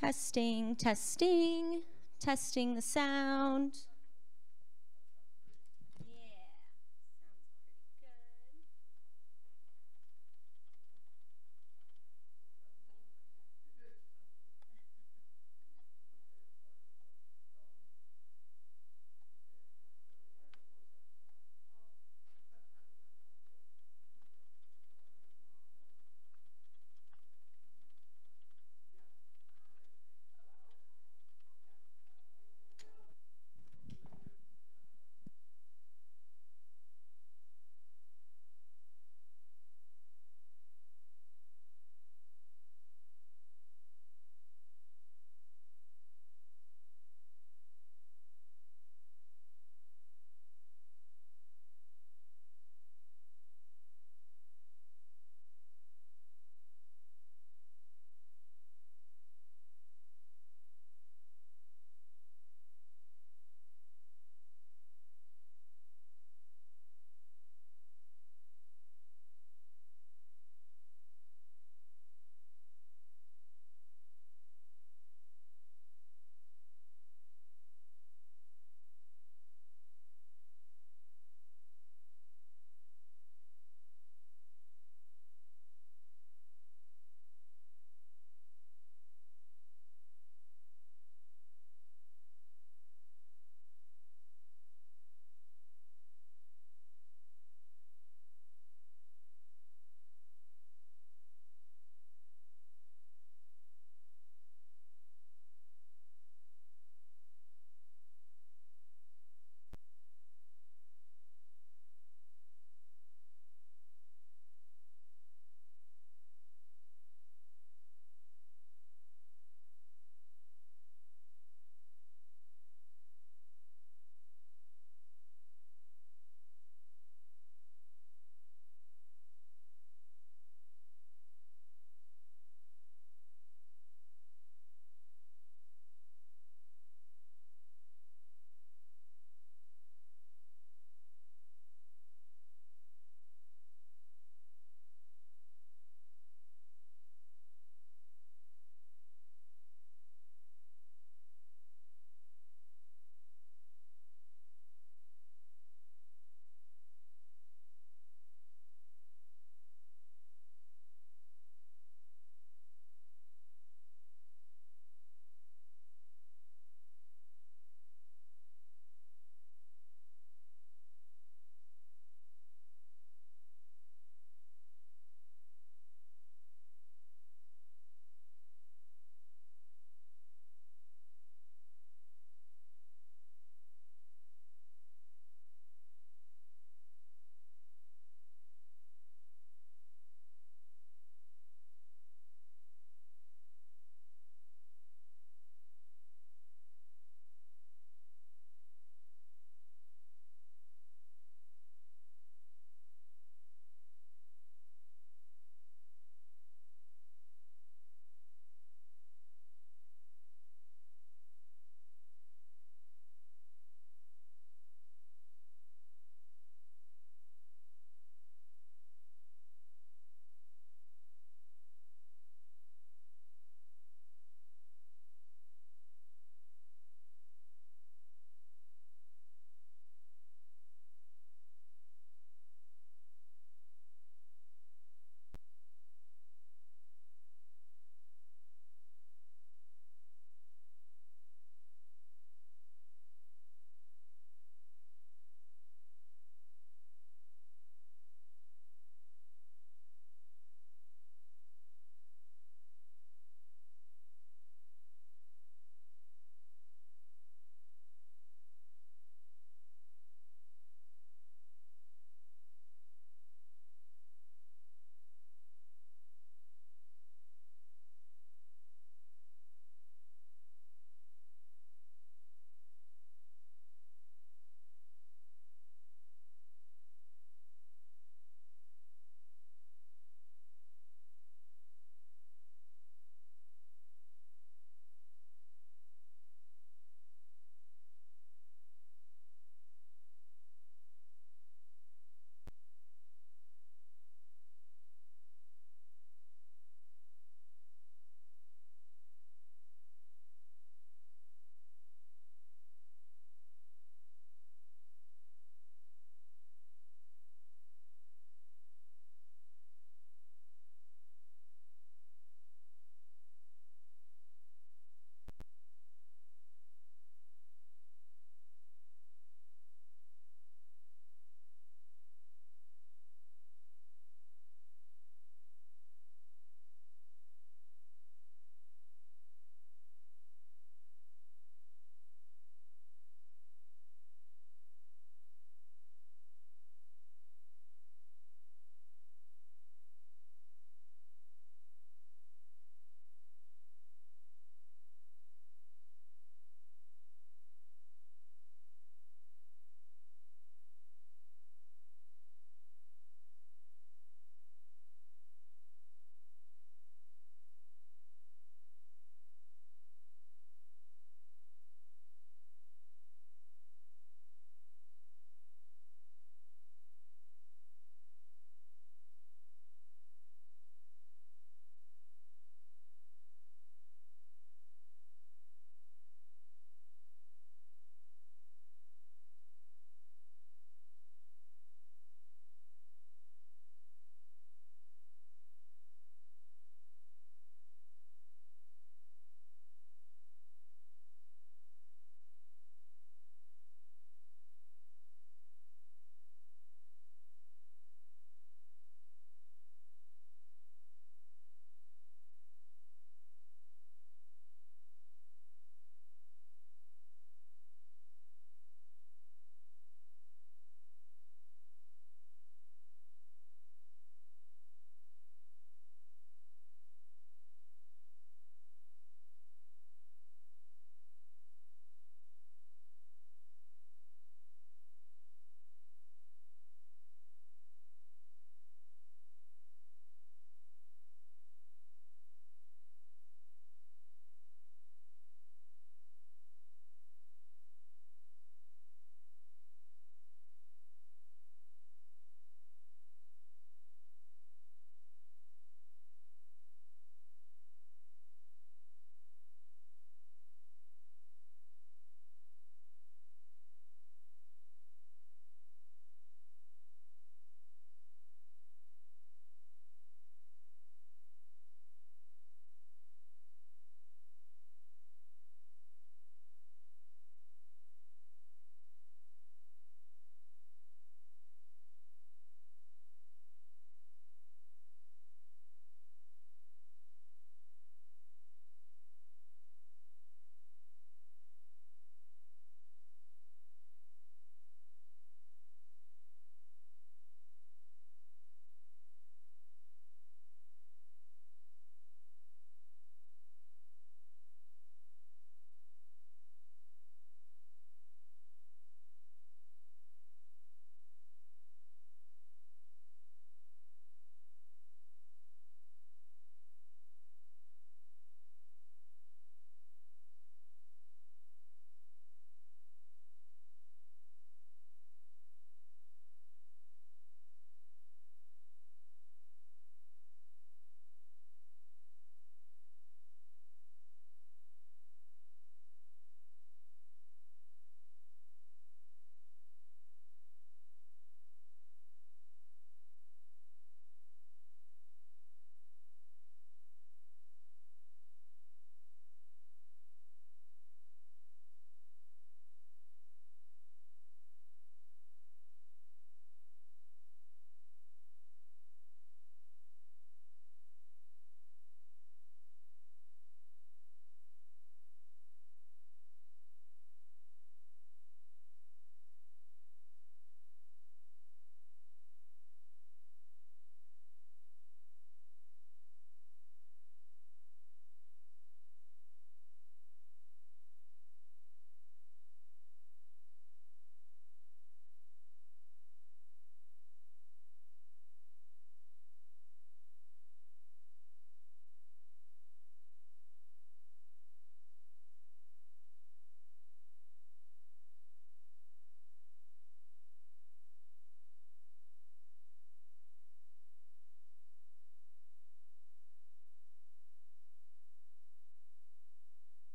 Testing, testing, testing the sound.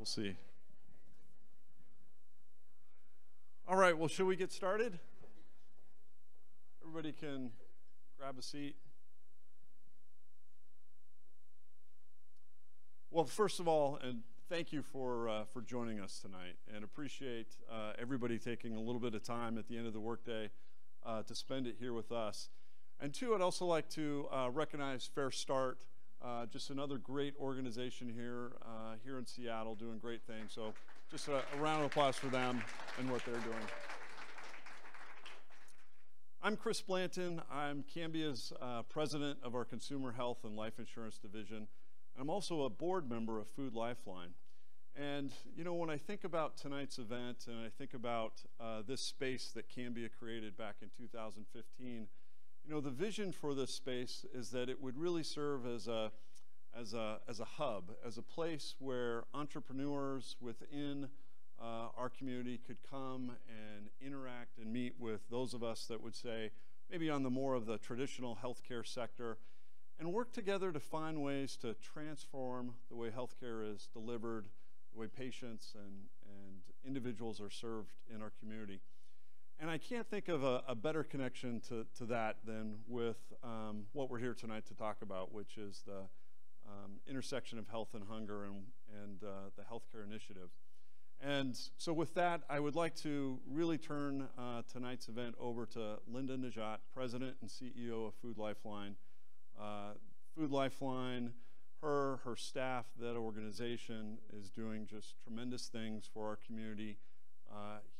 see. All right, well, should we get started? Everybody can grab a seat. Well, first of all, and thank you for joining us tonight, and appreciate everybody taking a little bit of time at the end of the workday to spend it here with us. And two, I'd also like to recognize Fair Start, just another great organization here in Seattle, doing great things. So just a round of applause for them and what they're doing. I'm Chris Blanton. I'm Cambia's president of our Consumer Health and Life Insurance Division. I'm also a board member of Food Lifeline. And, you know, when I think about tonight's event and I think about this space that Cambia created back in 2015, you know, the vision for this space is that it would really serve as a hub, as a place where entrepreneurs within our community could come and interact and meet with those of us that would say, maybe on the more of the traditional healthcare sector, and work together to find ways to transform the way healthcare is delivered, the way patients and individuals are served in our community. And I can't think of a better connection to that than with what we're here tonight to talk about, which is the intersection of health and hunger and the healthcare initiative. And so with that, I would like to really turn tonight's event over to Linda Najat, President and CEO of Food Lifeline. Food Lifeline, her staff, that organization is doing just tremendous things for our community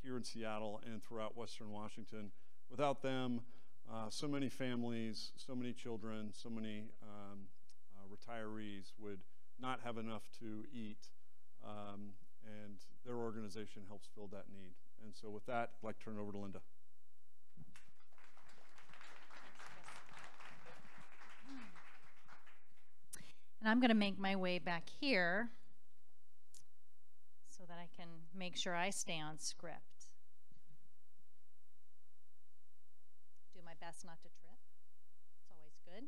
here in Seattle and throughout Western Washington. Without them, so many families, so many children, so many retirees would not have enough to eat, and their organization helps fill that need. And so with that, I'd like to turn it over to Linda. And I'm going to make my way back here so that I can make sure I stay on script. Do my best not to trip. It's always good.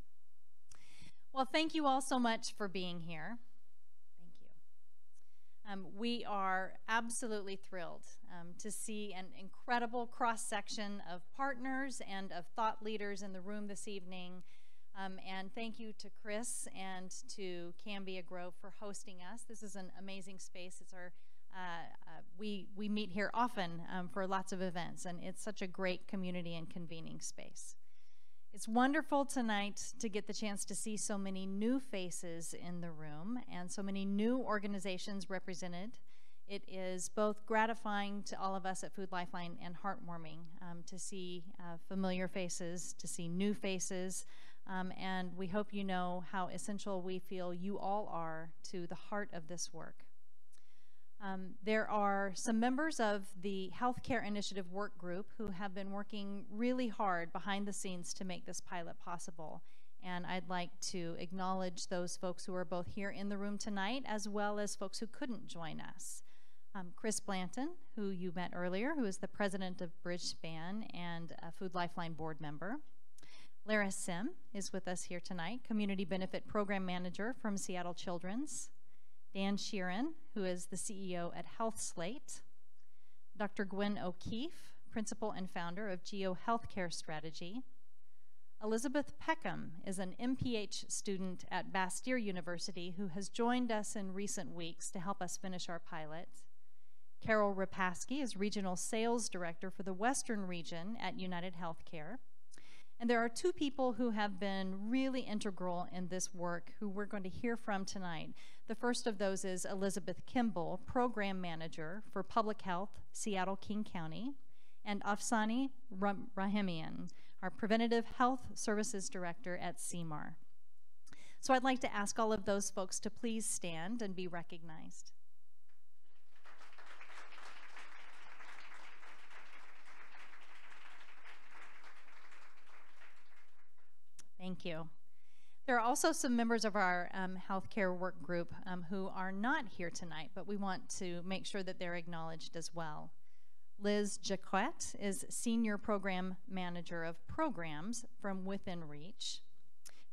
Well, thank you all so much for being here. Thank you. We are absolutely thrilled to see an incredible cross-section of partners and of thought leaders in the room this evening. And thank you to Chris and to Cambia Grove for hosting us. This is an amazing space. It's our we meet here often for lots of events, and it's such a great community and convening space. It's wonderful tonight to get the chance to see so many new faces in the room and so many new organizations represented. It is both gratifying to all of us at Food Lifeline and heartwarming to see familiar faces, to see new faces. And we hope you know how essential we feel you all are to the heart of this work. There are some members of the Healthcare Initiative Work Group who have been working really hard behind the scenes to make this pilot possible. And I'd like to acknowledge those folks who are both here in the room tonight, as well as folks who couldn't join us. Chris Blanton, who you met earlier, who is the president of Bridgespan and a Food Lifeline board member. Lara Sim is with us here tonight, Community Benefit Program Manager from Seattle Children's. Dan Sheeran, who is the CEO at Health Slate. Dr. Gwen O'Keefe, Principal and Founder of Geo Healthcare Strategy. Elizabeth Peckham is an MPH student at Bastyr University who has joined us in recent weeks to help us finish our pilot. Carol Rapaski is Regional Sales Director for the Western Region at United Healthcare. And there are two people who have been really integral in this work who we're going to hear from tonight. The first of those is Elizabeth Kimball, Program Manager for Public Health, Seattle-King County, and Afsani Rahimian, our Preventative Health Services Director at CMAR. So I'd like to ask all of those folks to please stand and be recognized. Thank you. There are also some members of our healthcare work group who are not here tonight, but we want to make sure that they're acknowledged as well. Liz Jaquette is Senior Program Manager of Programs from Within Reach.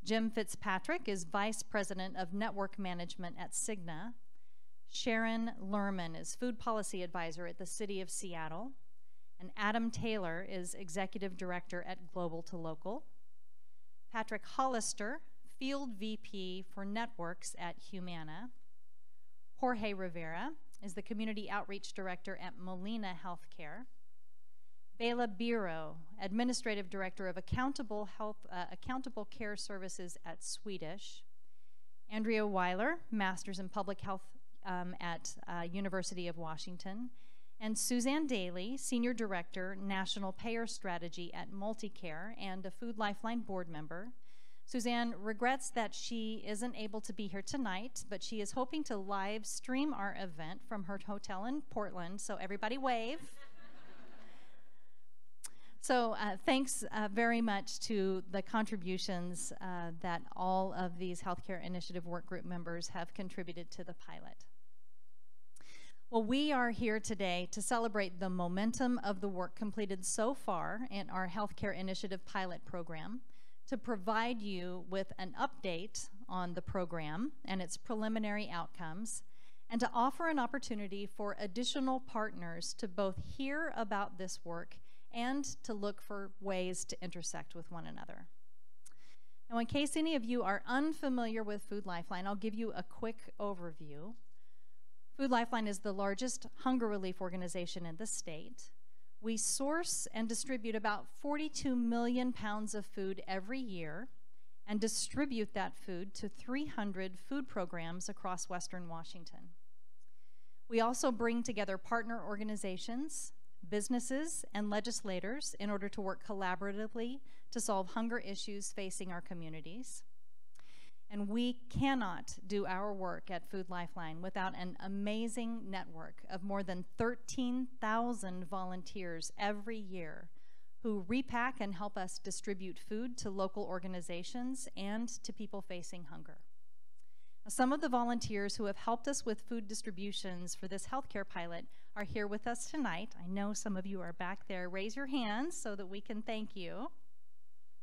Jim Fitzpatrick is Vice President of Network Management at Cigna. Sharon Lerman is Food Policy Advisor at the City of Seattle. And Adam Taylor is Executive Director at Global to Local. Patrick Hollister, Field VP for Networks at Humana. Jorge Rivera is the Community Outreach Director at Molina Healthcare. Bela Biro, Administrative Director of Accountable Care Services at Swedish. Andrea Weiler, Masters in Public Health at University of Washington. And Suzanne Daly, Senior Director, National Payer Strategy at Multicare and a Food Lifeline board member. Suzanne regrets that she isn't able to be here tonight, but she is hoping to live stream our event from her hotel in Portland, so everybody wave. So thanks very much to the contributions that all of these Healthcare Initiative Work Group members have contributed to the pilot. Well, we are here today to celebrate the momentum of the work completed so far in our Healthcare Initiative pilot program, to provide you with an update on the program and its preliminary outcomes, and to offer an opportunity for additional partners to both hear about this work and to look for ways to intersect with one another. Now, in case any of you are unfamiliar with Food Lifeline, I'll give you a quick overview. Food Lifeline is the largest hunger relief organization in the state. We source and distribute about 42 million pounds of food every year and distribute that food to 300 food programs across Western Washington. We also bring together partner organizations, businesses, and legislators in order to work collaboratively to solve hunger issues facing our communities. And we cannot do our work at Food Lifeline without an amazing network of more than 13,000 volunteers every year who repack and help us distribute food to local organizations and to people facing hunger. Some of the volunteers who have helped us with food distributions for this healthcare pilot are here with us tonight. I know some of you are back there. Raise your hands so that we can thank you.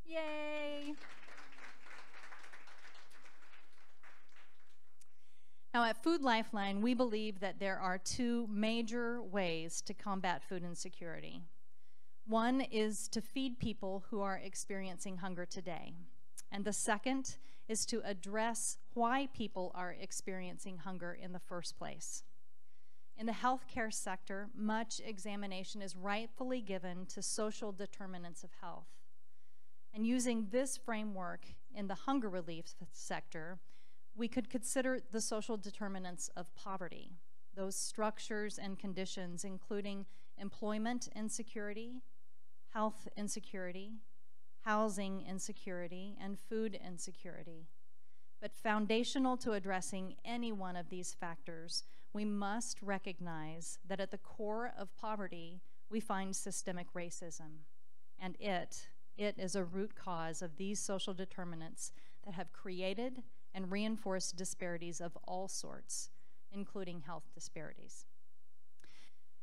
Yay! Now, at Food Lifeline, we believe that there are two major ways to combat food insecurity. One is to feed people who are experiencing hunger today, and the second is to address why people are experiencing hunger in the first place. In the healthcare sector, much examination is rightfully given to social determinants of health. And using this framework in the hunger relief sector, we could consider the social determinants of poverty, those structures and conditions including employment insecurity, health insecurity, housing insecurity, and food insecurity. But foundational to addressing any one of these factors, we must recognize that at the core of poverty, we find systemic racism, and it is a root cause of these social determinants that have created and reinforce disparities of all sorts, including health disparities.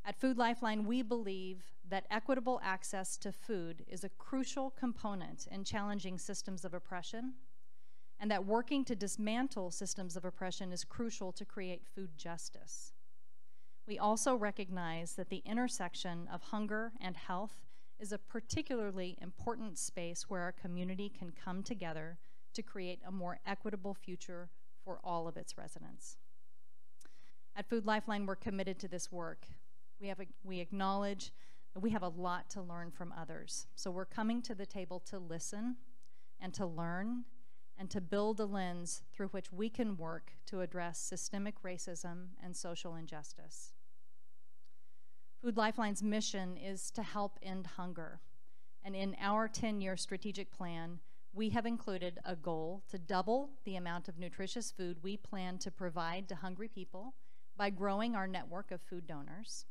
At Food Lifeline, we believe that equitable access to food is a crucial component in challenging systems of oppression, and that working to dismantle systems of oppression is crucial to create food justice. We also recognize that the intersection of hunger and health is a particularly important space where our community can come together to create a more equitable future for all of its residents. At Food Lifeline, we're committed to this work. We acknowledge that we have a lot to learn from others. So we're coming to the table to listen and to learn and to build a lens through which we can work to address systemic racism and social injustice. Food Lifeline's mission is to help end hunger. And in our 10-year strategic plan, we have included a goal to double the amount of nutritious food we plan to provide to hungry people by growing our network of food donors,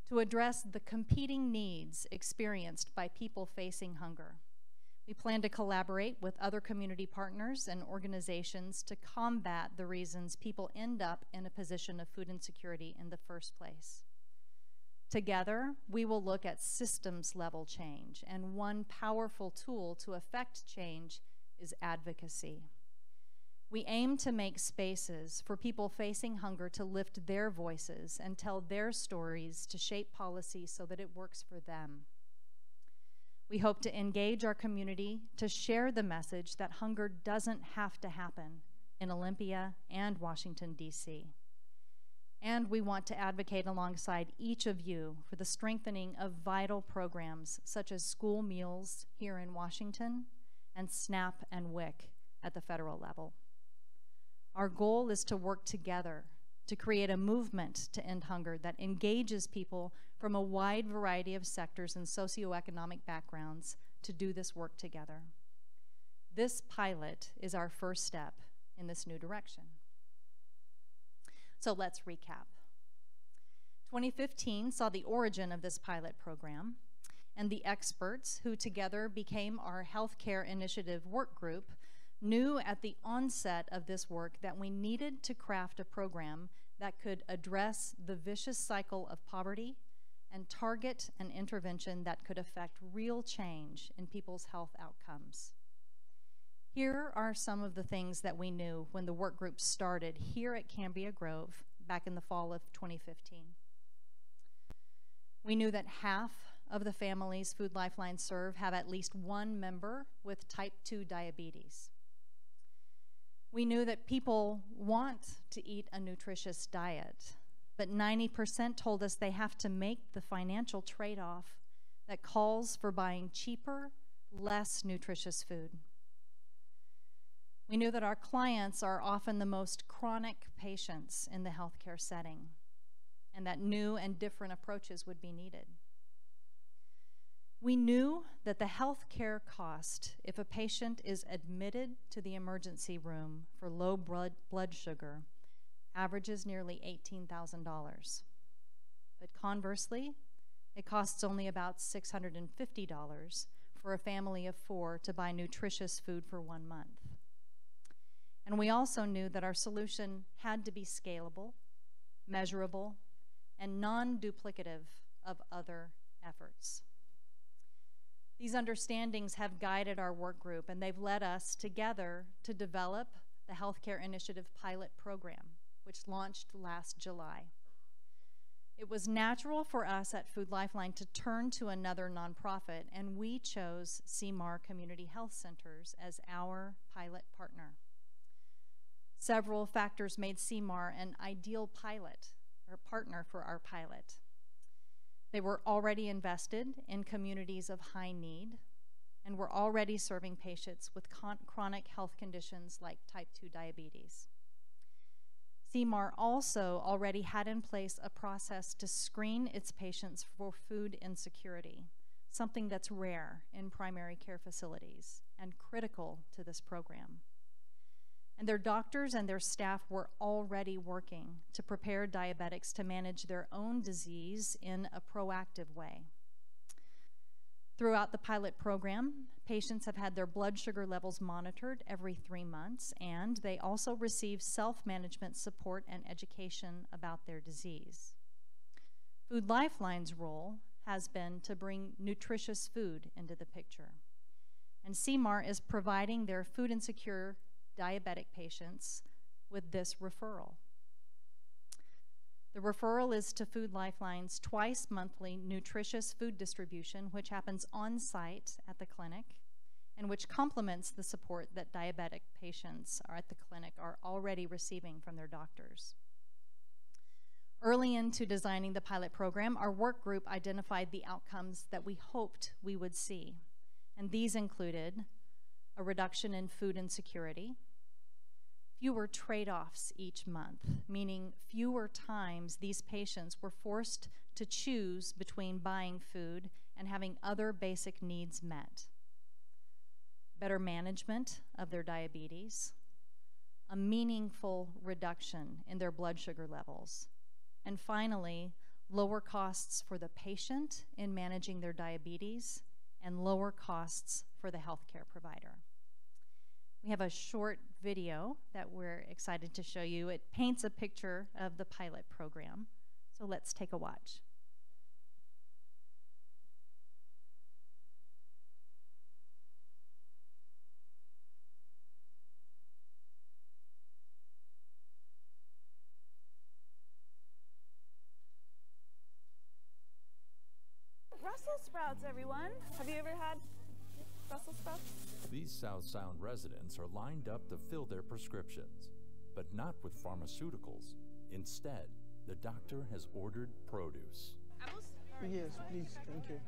to address the competing needs experienced by people facing hunger. We plan to collaborate with other community partners and organizations to combat the reasons people end up in a position of food insecurity in the first place. Together, we will look at systems-level change, and one powerful tool to affect change is advocacy. We aim to make spaces for people facing hunger to lift their voices and tell their stories to shape policy so that it works for them. We hope to engage our community to share the message that hunger doesn't have to happen in Olympia and Washington, D.C. And we want to advocate alongside each of you for the strengthening of vital programs such as school meals here in Washington and SNAP and WIC at the federal level. Our goal is to work together to create a movement to end hunger that engages people from a wide variety of sectors and socioeconomic backgrounds to do this work together. This pilot is our first step in this new direction. So let's recap. 2015 saw the origin of this pilot program, and the experts who together became our healthcare initiative work group knew at the onset of this work that we needed to craft a program that could address the vicious cycle of poverty and target an intervention that could affect real change in people's health outcomes. Here are some of the things that we knew when the work group started here at Cambia Grove back in the fall of 2015. We knew that half of the families Food Lifeline serve have at least one member with type 2 diabetes. We knew that people want to eat a nutritious diet, but 90% told us they have to make the financial trade-off that calls for buying cheaper, less nutritious food. We knew that our clients are often the most chronic patients in the healthcare setting, and that new and different approaches would be needed. We knew that the healthcare cost if a patient is admitted to the emergency room for low blood sugar averages nearly $18,000. But conversely, it costs only about $650 for a family of 4 to buy nutritious food for 1 month. And we also knew that our solution had to be scalable, measurable, and non-duplicative of other efforts. These understandings have guided our work group, and they've led us together to develop the Healthcare Initiative Pilot Program, which launched last July. It was natural for us at Food Lifeline to turn to another nonprofit, and we chose CMAR Community Health Centers as our pilot partner. Several factors made CMAR an ideal pilot or partner for our pilot. They were already invested in communities of high need and were already serving patients with chronic health conditions like type 2 diabetes. CMAR also already had in place a process to screen its patients for food insecurity, something that's rare in primary care facilities and critical to this program. And their doctors and their staff were already working to prepare diabetics to manage their own disease in a proactive way. Throughout the pilot program, patients have had their blood sugar levels monitored every 3 months, and they also receive self-management support and education about their disease. Food Lifeline's role has been to bring nutritious food into the picture. And CMAR is providing their food insecure diabetic patients with this referral. The referral is to Food Lifeline's twice monthly nutritious food distribution, which happens on site at the clinic and which complements the support that diabetic patients at the clinic are already receiving from their doctors. Early into designing the pilot program, our work group identified the outcomes that we hoped we would see, and these included a reduction in food insecurity, fewer trade-offs each month, meaning fewer times these patients were forced to choose between buying food and having other basic needs met, better management of their diabetes, a meaningful reduction in their blood sugar levels, and finally, lower costs for the patient in managing their diabetes and lower costs for the healthcare provider. We have a short video that we're excited to show you. It paints a picture of the pilot program. So let's take a watch. sprouts, everyone. Have you ever had Brussels sprouts? These South Sound residents are lined up to fill their prescriptions, but not with pharmaceuticals. Instead, the doctor has ordered produce. Yes, please, thank you.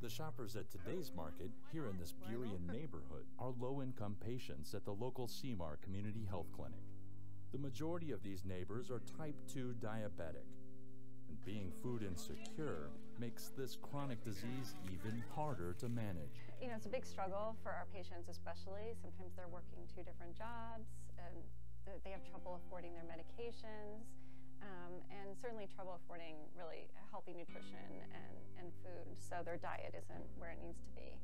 The shoppers at today's market here in this Burien neighborhood are low-income patients at the local CMAR Community Health Clinic. The majority of these neighbors are type 2 diabetic, and being food insecure makes this chronic disease even harder to manage. You know, it's a big struggle for our patients especially. Sometimes they're working 2 different jobs, and they have trouble affording their medications, and certainly trouble affording really healthy nutrition and food, so their diet isn't where it needs to be.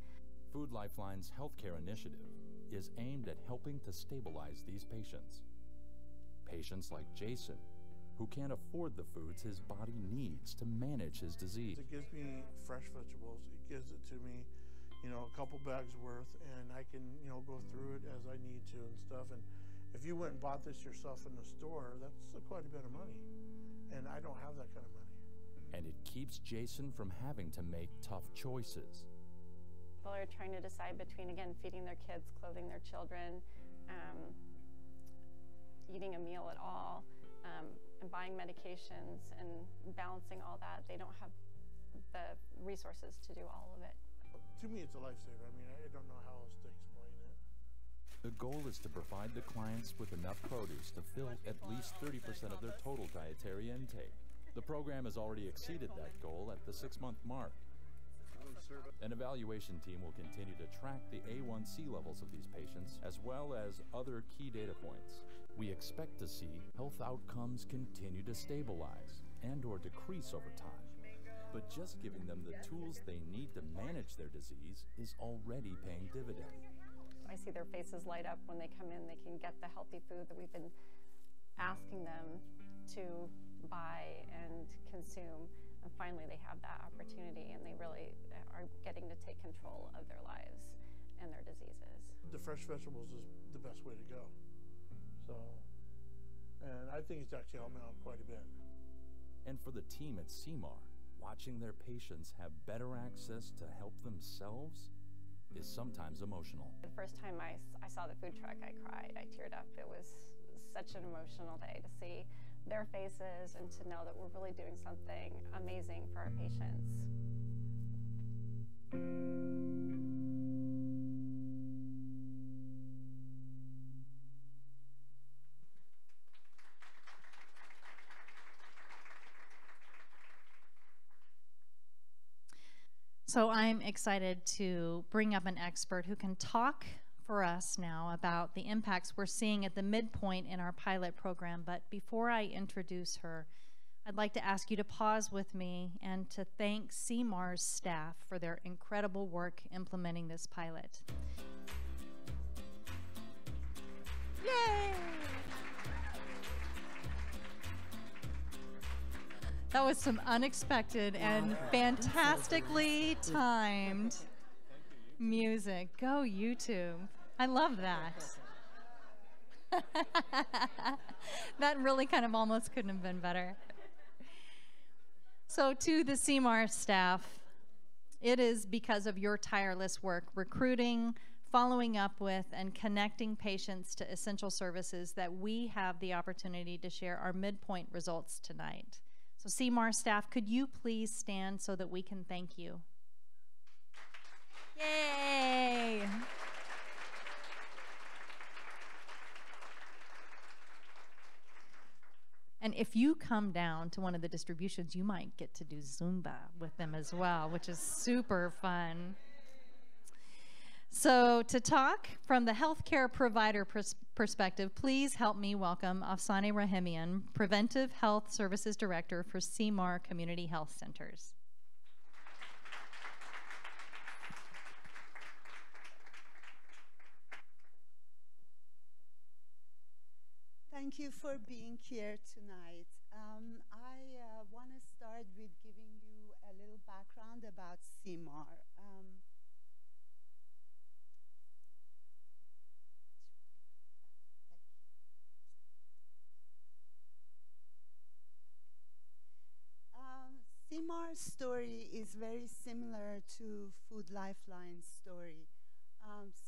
Food Lifeline's healthcare initiative is aimed at helping to stabilize these patients. Patients like Jason, who can't afford the foods his body needs to manage his disease. It gives me fresh vegetables. It gives it to me, you know, a couple bags worth, and I can, you know, go through it as I need to and stuff. And if you went and bought this yourself in the store, that's quite a bit of money. And I don't have that kind of money. And it keeps Jason from having to make tough choices. People are trying to decide between, again, feeding their kids, clothing their children, eating a meal at all, and buying medications and balancing all that. They don't have the resources to do all of it. To me, it's a lifesaver. I mean, I don't know how else to explain it. The goal is to provide the clients with enough produce to fill at least 30% of their total dietary intake. The program has already exceeded that goal at the 6-month mark. An evaluation team will continue to track the A1C levels of these patients, as well as other key data points. We expect to see health outcomes continue to stabilize and/or decrease over time. But just giving them the tools they need to manage their disease is already paying dividends. I see their faces light up when they come in. They can get the healthy food that we've been asking them to buy and consume. And finally, they have that opportunity, and they really are getting to take control of their lives and their diseases. The fresh vegetables is the best way to go. So, and I think it's actually helped me out quite a bit. And for the team at CMAR, watching their patients have better access to help themselves is sometimes emotional. The first time I saw the food truck, I cried. I teared up. It was such an emotional day to see their faces and to know that we're really doing something amazing for our patients. So I'm excited to bring up an expert who can talk for us now about the impacts we're seeing at the midpoint in our pilot program. But before I introduce her, I'd like to ask you to pause with me and to thank CMAR's staff for their incredible work implementing this pilot. Yay! That was some unexpected and fantastically timed music. Go YouTube. I love that. That really kind of almost couldn't have been better. So to the CMAR staff, it is because of your tireless work recruiting, following up with, and connecting patients to essential services that we have the opportunity to share our midpoint results tonight. So CMAR staff, could you please stand so that we can thank you? Yay! And if you come down to one of the distributions, you might get to do Zumba with them as well, which is super fun. So to talk from the healthcare provider perspective, please help me welcome Afsane Rahimian, Preventive Health Services Director for CMAR Community Health Centers. Thank you for being here tonight. I want to start with giving you a little background about CMAR. CMAR CMAR's story is very similar to Food Lifeline's story.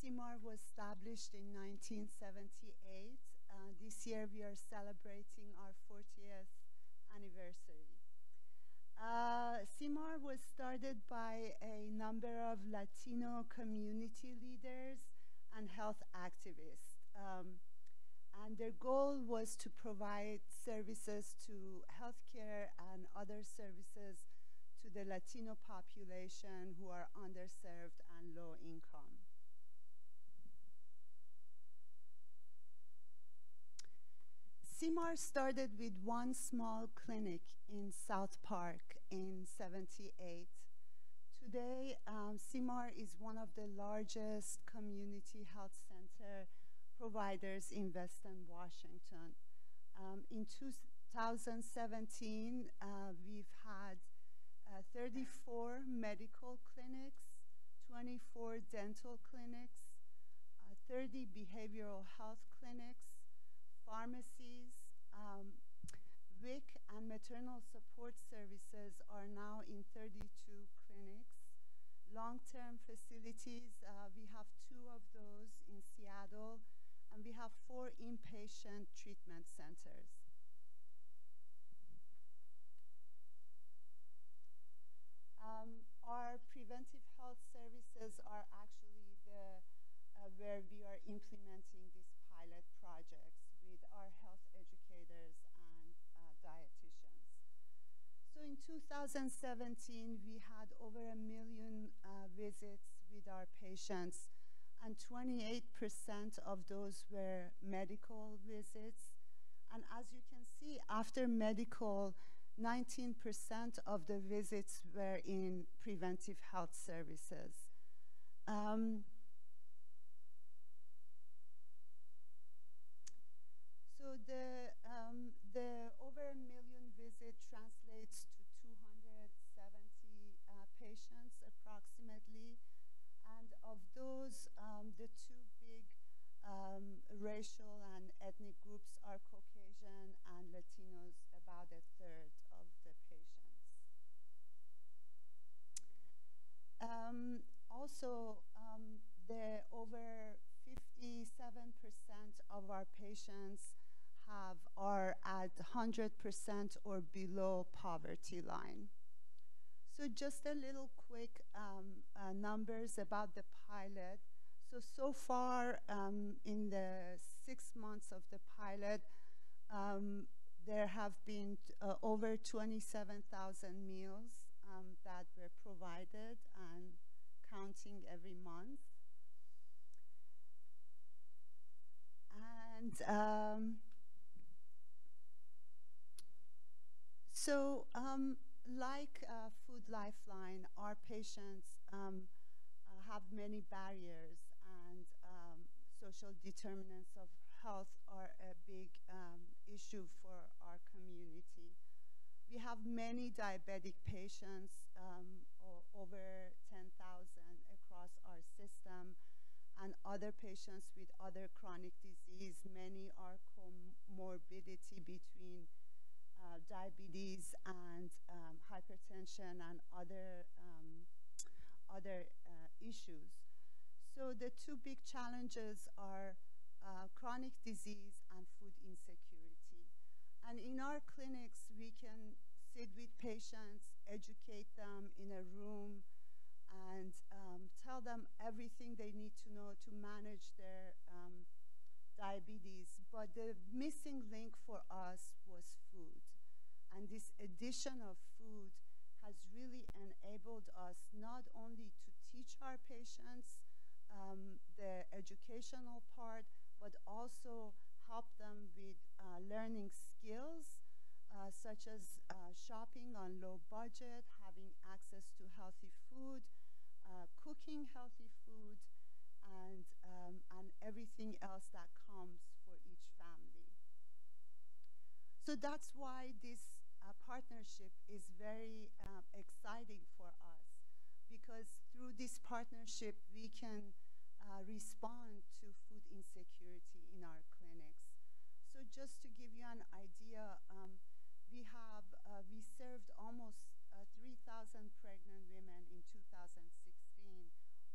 CMAR was established in 1978. This year we are celebrating our 40th anniversary. CMAR was started by a number of Latino community leaders and health activists. And their goal was to provide services to healthcare and other services to the Latino population who are underserved and low income. CMAR started with one small clinic in South Park in '78. Today, CMAR is one of the largest community health center providers in Western Washington. In 2017, we've had 34 medical clinics, 24 dental clinics, 30 behavioral health clinics, pharmacies, WIC and maternal support services are now in 32 clinics. Long-term facilities, we have 2 of those in Seattle, and we have 4 inpatient treatment centers. Our preventive health services are actually where we are implementing these pilot projects with our health educators and dietitians. So in 2017, we had over 1 million visits with our patients, and 28% of those were medical visits. And as you can see, after medical, 19% of the visits were in preventive health services. So the over 1 million visit translates to 270 patients approximately. And of those, the 2 big racial and ethnic groups are Caucasian and Latinos, about 1/3 of the patients. Also, the over 57% of our patients are at 100% or below poverty line. So just a little quick numbers about the pilot. So far, in the 6 months of the pilot, there have been over 27,000 meals that were provided and counting every month. And like Food Lifeline, our patients have many barriers, and social determinants of health are a big issue for our community. We have many diabetic patients, over 10,000 across our system, and other patients with other chronic disease. Many are comorbidity between diabetes and hypertension and other issues. So the 2 big challenges are chronic disease and food insecurity. And in our clinics, we can sit with patients, educate them in a room, and tell them everything they need to know to manage their diabetes. But the missing link for us was food. And this addition of food has really enabled us not only to teach our patients the educational part, but also help them with learning skills, such as shopping on low budget, having access to healthy food, cooking healthy food, and everything else that comes for each family. So that's why this partnership is very exciting for us, because through this partnership we can respond to food insecurity in our clinics. So just to give you an idea, we served almost 3,000 pregnant women in 2016,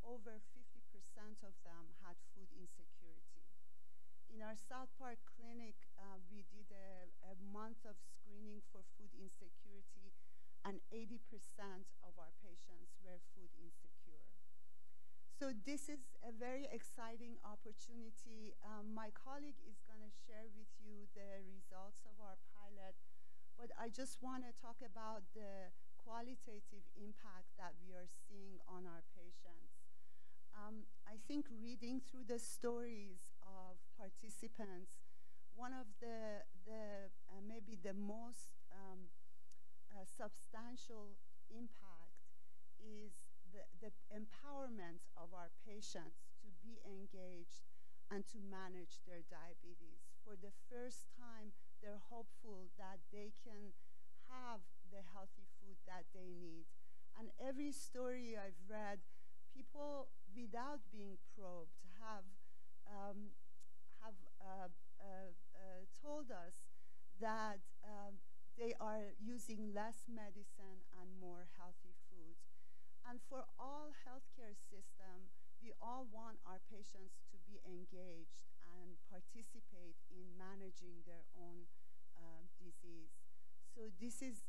over 50% of them had food insecurity. In our South Park clinic, we did a month of screening for food insecurity, and 80% of our patients were food insecure. So this is a very exciting opportunity. My colleague is going to share with you the results of our pilot, but I just want to talk about the qualitative impact that we are seeing on our patients. I think reading through the stories of participants, one of the maybe the most substantial impact is the empowerment of our patients to be engaged and to manage their diabetes. For the first time, they're hopeful that they can have the healthy food that they need. And every story I've read, people without being probed have told us that they are using less medicine and more healthy food. And for all healthcare system, we all want our patients to be engaged and participate in managing their own disease. So this is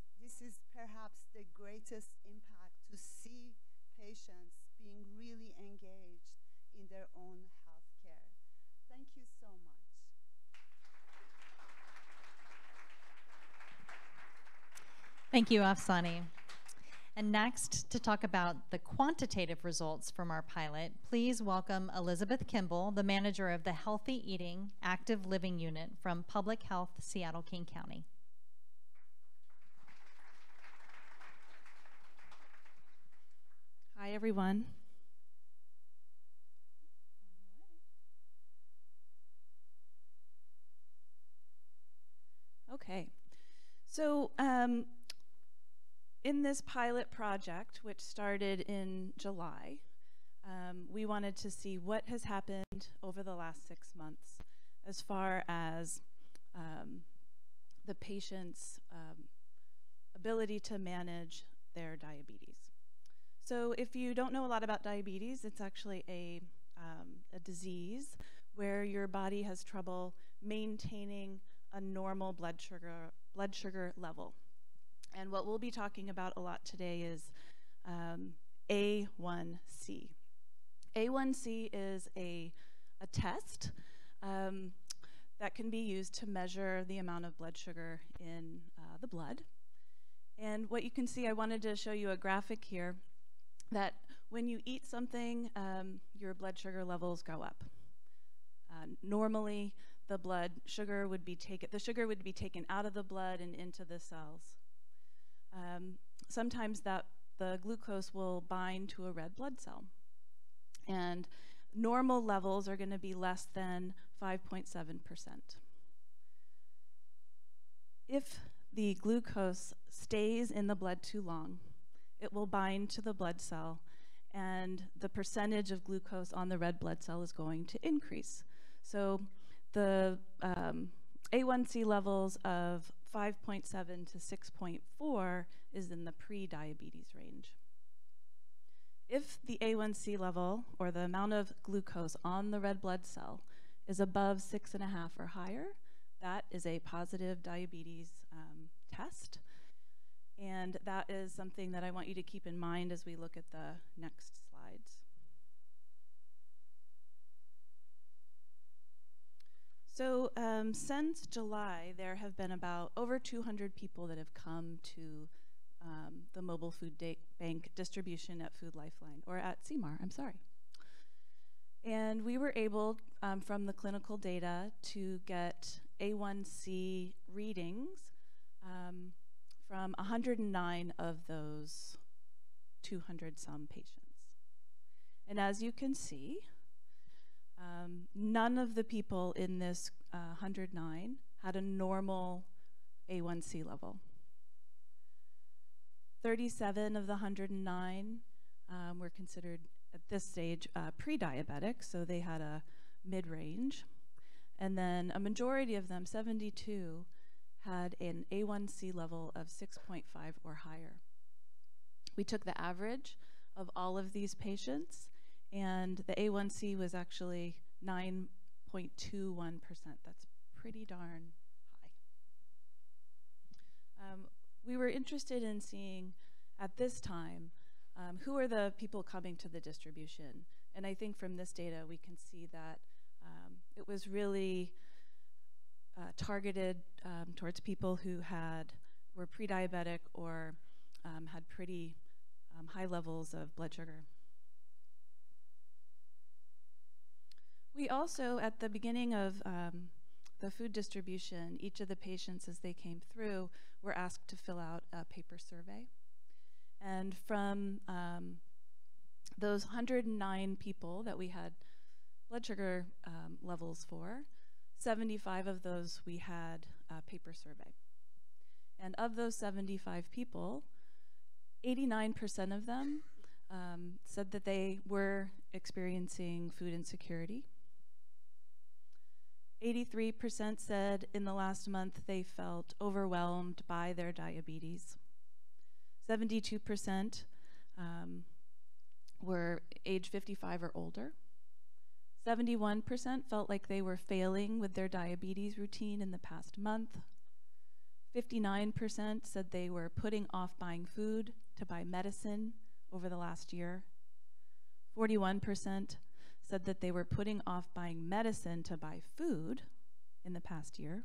perhaps the greatest impact, to see patients being really engaged in their own healthcare. Thank you so much. Thank you, Afsani. And next, to talk about the quantitative results from our pilot, please welcome Elizabeth Kimball, the manager of the Healthy Eating Active Living Unit from Public Health Seattle-King County. Hi, everyone. Okay, so in this pilot project, which started in July, we wanted to see what has happened over the last 6 months as far as the patient's ability to manage their diabetes. So if you don't know a lot about diabetes, it's actually a disease where your body has trouble maintaining a normal blood sugar level. And what we'll be talking about a lot today is A1C. A1C is a test that can be used to measure the amount of blood sugar in the blood. And what you can see, I wanted to show you a graphic here, that when you eat something, your blood sugar levels go up. Normally, the sugar would be taken out of the blood and into the cells. Sometimes the glucose will bind to a red blood cell. And normal levels are going to be less than 5.7%. If the glucose stays in the blood too long, it will bind to the blood cell, and the percentage of glucose on the red blood cell is going to increase. So the A1C levels of 5.7 to 6.4 is in the pre-diabetes range. If the A1C level, or the amount of glucose on the red blood cell, is above 6.5 or higher, that is a positive diabetes test. And that is something that I want you to keep in mind as we look at the next slides. So since July, there have been about over 200 people that have come to the mobile food bank distribution at Food Lifeline, or at CMAR, I'm sorry. And we were able, from the clinical data, to get A1C readings from 109 of those 200-some patients. And as you can see, none of the people in this 109 had a normal A1C level. 37 of the 109 were considered, at this stage, pre-diabetic, so they had a mid-range. And then a majority of them, 72, had an A1C level of 6.5 or higher. We took the average of all of these patients, and the A1C was actually 9.21%. That's pretty darn high. We were interested in seeing at this time who are the people coming to the distribution. And I think from this data we can see that it was really targeted towards people who were pre-diabetic or had pretty high levels of blood sugar. We also, at the beginning of the food distribution, each of the patients as they came through were asked to fill out a paper survey. And from those 109 people that we had blood sugar levels for, 75 of those we had a paper survey. And of those 75 people, 89% of them said that they were experiencing food insecurity. 83% said in the last month they felt overwhelmed by their diabetes. 72% were age 55 or older. 71% felt like they were failing with their diabetes routine in the past month. 59% said they were putting off buying food to buy medicine over the last year. 41% said that they were putting off buying medicine to buy food in the past year.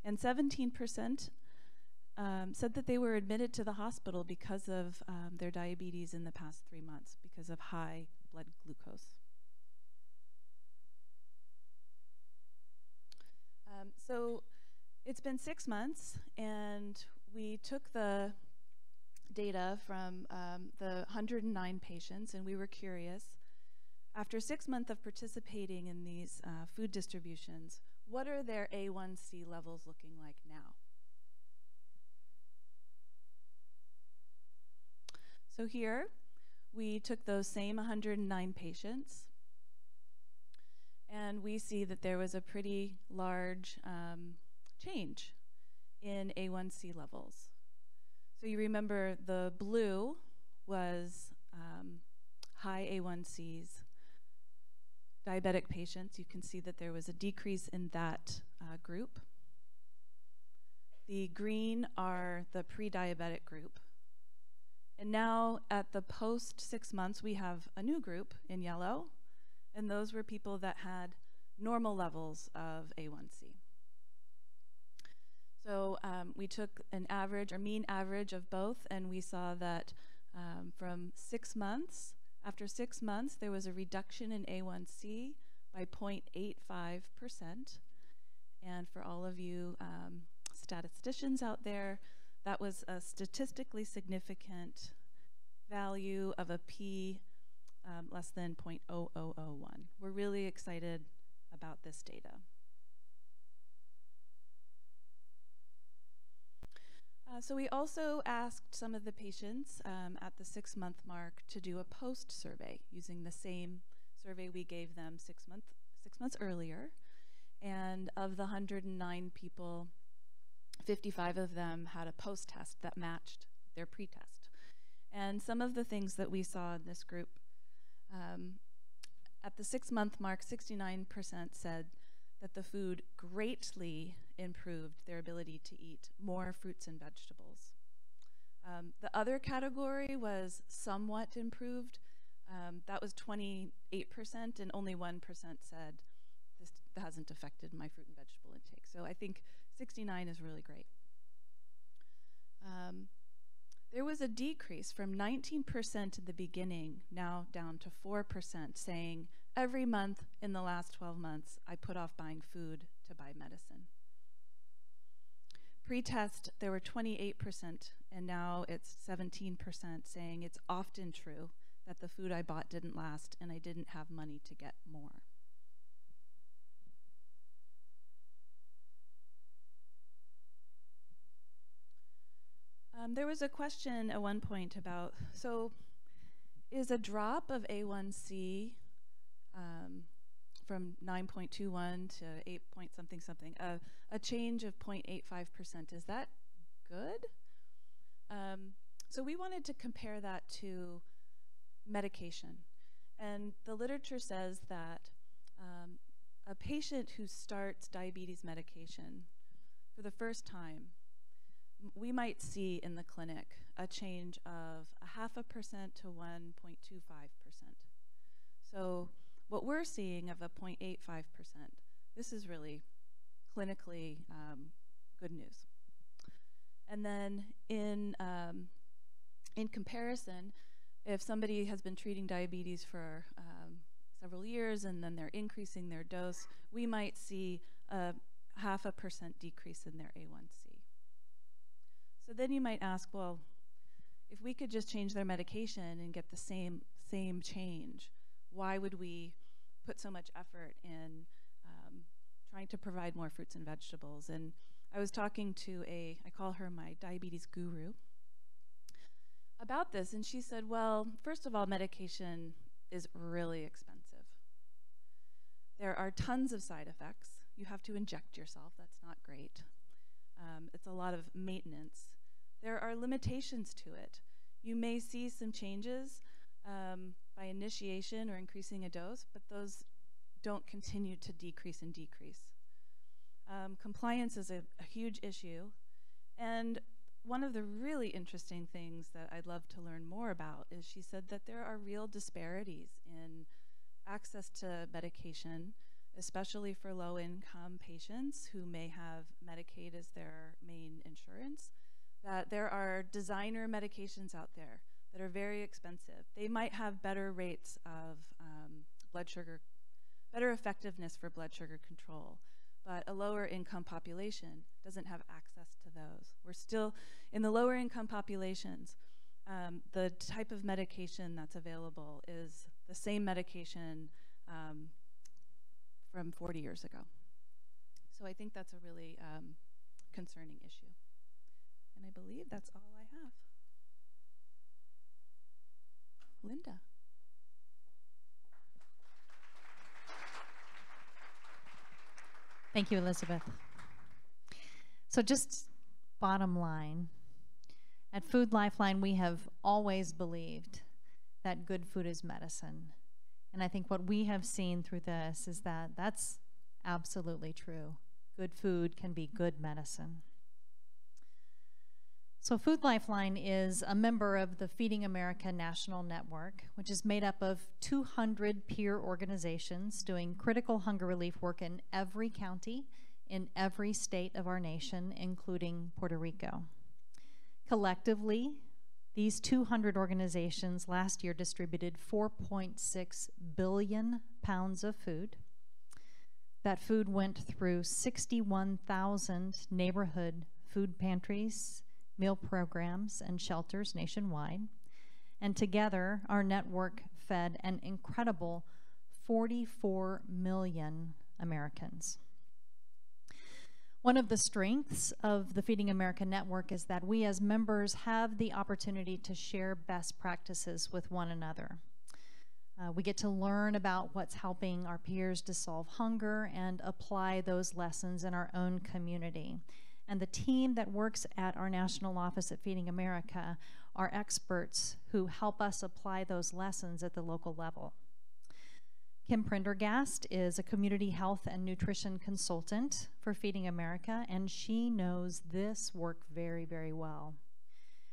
And 17% said that they were admitted to the hospital because of their diabetes in the past 3 months, because of high blood glucose. So it's been 6 months, and we took the data from the 109 patients, and we were curious, after 6 months of participating in these food distributions, what are their A1C levels looking like now? So here, we took those same 109 patients, and we see that there was a pretty large change in A1C levels. So you remember the blue was high A1Cs, diabetic patients. You can see that there was a decrease in that group. The green are the pre-diabetic group. And now at the post 6 months, we have a new group in yellow, and those were people that had normal levels of A1C. So we took an average or mean average of both, and we saw that from 6 months, after 6 months, there was a reduction in A1C by 0.85%. And for all of you statisticians out there, that was a statistically significant value of a p less than 0.0001. We're really excited about this data. So we also asked some of the patients at the 6 month mark to do a post survey using the same survey we gave them 6 months earlier. And of the 109 people, 55 of them had a post test that matched their pre-test. And some of the things that we saw in this group, at the 6 month mark, 69% said that the food greatly improved their ability to eat more fruits and vegetables. The other category was somewhat improved. That was 28%, and only 1% said this hasn't affected my fruit and vegetable intake. So I think 69 is really great. There was a decrease from 19% in the beginning, now down to 4%, saying every month in the last 12 months, I put off buying food to buy medicine. Pre-test, there were 28%, and now it's 17% saying it's often true that the food I bought didn't last and I didn't have money to get more. There was a question at one point about, so is a drop of A1C from 9.21 to 8 point something something, a change of 0.85%, is that good? So we wanted to compare that to medication. And the literature says that a patient who starts diabetes medication for the first time, we might see in the clinic a change of 0.5% to 1.25%. So what we're seeing of a 0.85%, this is really clinically good news. And then in comparison, if somebody has been treating diabetes for several years and then they're increasing their dose, we might see a 0.5% decrease in their A1C. So then you might ask, well, if we could just change their medication and get the same change, why would we put so much effort in trying to provide more fruits and vegetables? And I was talking to I call her my diabetes guru, about this, and she said, well, first of all, medication is really expensive. There are tons of side effects. You have to inject yourself. That's not great. It's a lot of maintenance. There are limitations to it. You may see some changes by initiation or increasing a dose, but those don't continue to decrease and decrease. Compliance is a huge issue. And one of the really interesting things that I'd love to learn more about is she said that there are real disparities in access to medication, especially for low-income patients who may have Medicaid as their main insurance, that there are designer medications out there that are very expensive. They might have better rates of blood sugar, better effectiveness for blood sugar control, but a lower income population doesn't have access to those. We're still, in the lower income populations, the type of medication that's available is the same medication from 40 years ago. So I think that's a really concerning issue. And I believe that's all I have. Linda. Thank you, Elizabeth. So just bottom line, at Food Lifeline, we have always believed that good food is medicine. And I think what we have seen through this is that that's absolutely true. Good food can be good medicine. So Food Lifeline is a member of the Feeding America National Network, which is made up of 200 peer organizations doing critical hunger relief work in every county, in every state of our nation, including Puerto Rico. Collectively, these 200 organizations last year distributed 4.6 billion pounds of food. That food went through 61,000 neighborhood food pantries, meal programs, and shelters nationwide. And together, our network fed an incredible 44 million Americans. One of the strengths of the Feeding America Network is that we as members have the opportunity to share best practices with one another. We get to learn about what's helping our peers to solve hunger and apply those lessons in our own community. And the team that works at our national office at Feeding America are experts who help us apply those lessons at the local level. Kim Prendergast is a community health and nutrition consultant for Feeding America, and she knows this work very, very well.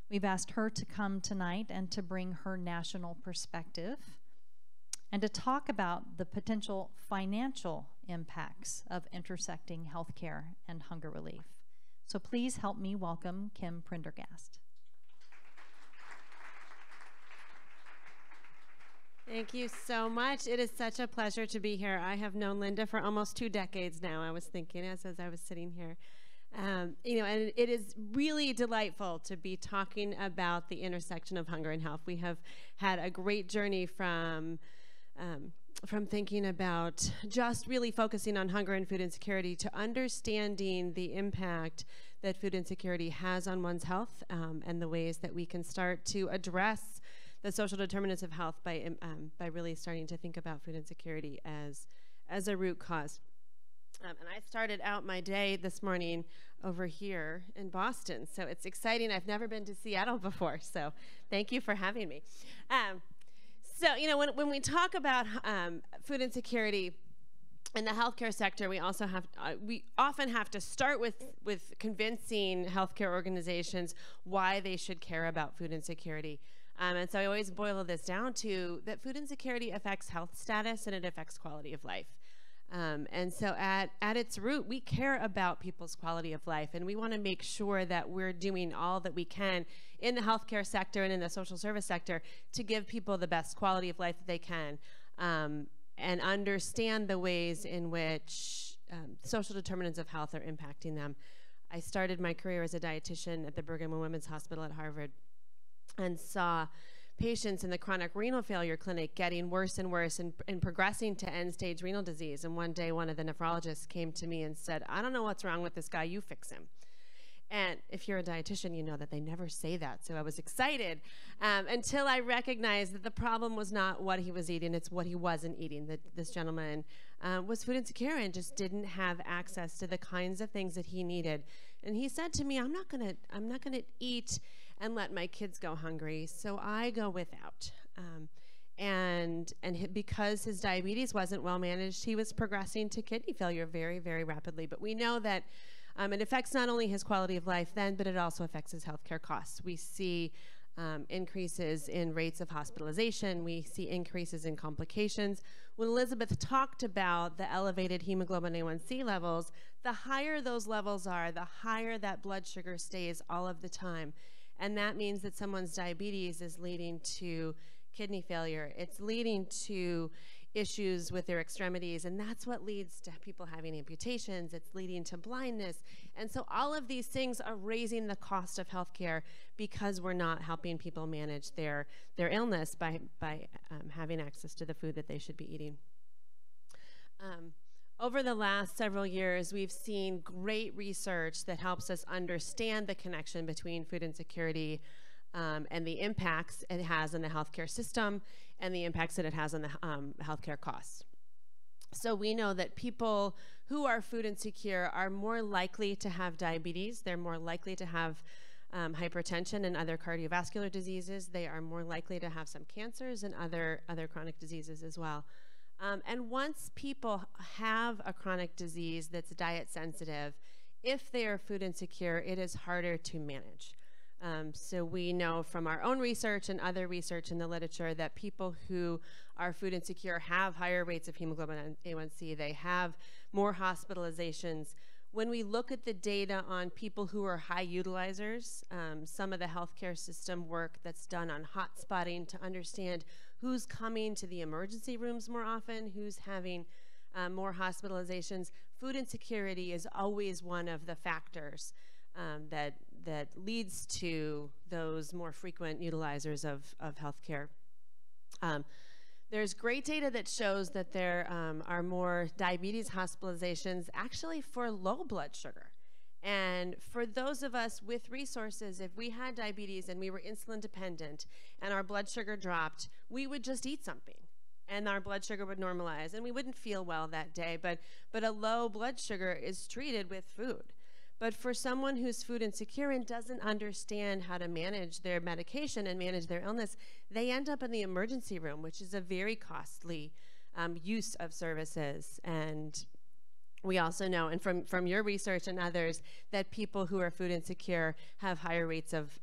We've asked her to come tonight and to bring her national perspective and to talk about the potential financial impacts of intersecting healthcare and hunger relief. So please help me welcome Kim Prendergast. Thank you so much. It is such a pleasure to be here. I have known Linda for almost 2 decades now, I was thinking as I was sitting here. And it is really delightful to be talking about the intersection of hunger and health. We have had a great journey from thinking about just really focusing on hunger and food insecurity to understanding the impact that food insecurity has on one's health and the ways that we can start to address the social determinants of health by really starting to think about food insecurity as a root cause. And I started out my day this morning over here in Boston. So it's exciting. I've never been to Seattle before. So thank you for having me. So, you know, when we talk about food insecurity in the healthcare sector, we also have, we often have to start with convincing healthcare organizations why they should care about food insecurity. And so I always boil this down to that food insecurity affects health status and it affects quality of life. And so at its root, we care about people's quality of life, and we want to make sure that we're doing all that we can in the healthcare sector and in the social service sector to give people the best quality of life that they can, and understand the ways in which social determinants of health are impacting them. I started my career as a dietitian at the Brigham and Women's Hospital at Harvard and saw patients in the chronic renal failure clinic getting worse and worse and progressing to end-stage renal disease. And one day, one of the nephrologists came to me and said, "I don't know what's wrong with this guy, you fix him." And if you're a dietitian, you know that they never say that. So I was excited until I recognized that the problem was not what he was eating, it's what he wasn't eating. That this gentleman was food insecure and just didn't have access to the kinds of things that he needed. And he said to me, I'm not gonna eat and let my kids go hungry, so I go without. Because his diabetes wasn't well managed, he was progressing to kidney failure very, very rapidly. But we know that it affects not only his quality of life then, but it also affects his healthcare costs. We see increases in rates of hospitalization. We see increases in complications. When Elizabeth talked about the elevated hemoglobin A1C levels, the higher those levels are, the higher that blood sugar stays all of the time. And that means that someone's diabetes is leading to kidney failure. It's leading to issues with their extremities, and that's what leads to people having amputations. It's leading to blindness. And so all of these things are raising the cost of healthcare because we're not helping people manage their illness by having access to the food that they should be eating. Over the last several years, we've seen great research that helps us understand the connection between food insecurity and the impacts it has on the healthcare system and the impacts that it has on the healthcare costs. So we know that people who are food insecure are more likely to have diabetes. They're more likely to have hypertension and other cardiovascular diseases. They are more likely to have some cancers and other chronic diseases as well. And once people have a chronic disease that's diet sensitive, if they are food insecure, it is harder to manage. So we know from our own research and other research in the literature that people who are food insecure have higher rates of hemoglobin A1C. They have more hospitalizations. When we look at the data on people who are high utilizers, some of the healthcare system work that's done on hotspotting to understand who's coming to the emergency rooms more often, who's having more hospitalizations, food insecurity is always one of the factors that leads to those more frequent utilizers of healthcare. There's great data that shows that there are more diabetes hospitalizations actually for low blood sugar. And for those of us with resources, if we had diabetes and we were insulin dependent and our blood sugar dropped, we would just eat something and our blood sugar would normalize and we wouldn't feel well that day. But a low blood sugar is treated with food. But for someone who's food insecure and doesn't understand how to manage their medication and manage their illness, they end up in the emergency room, which is a very costly use of services. And we also know, and from your research and others, that people who are food insecure have higher rates of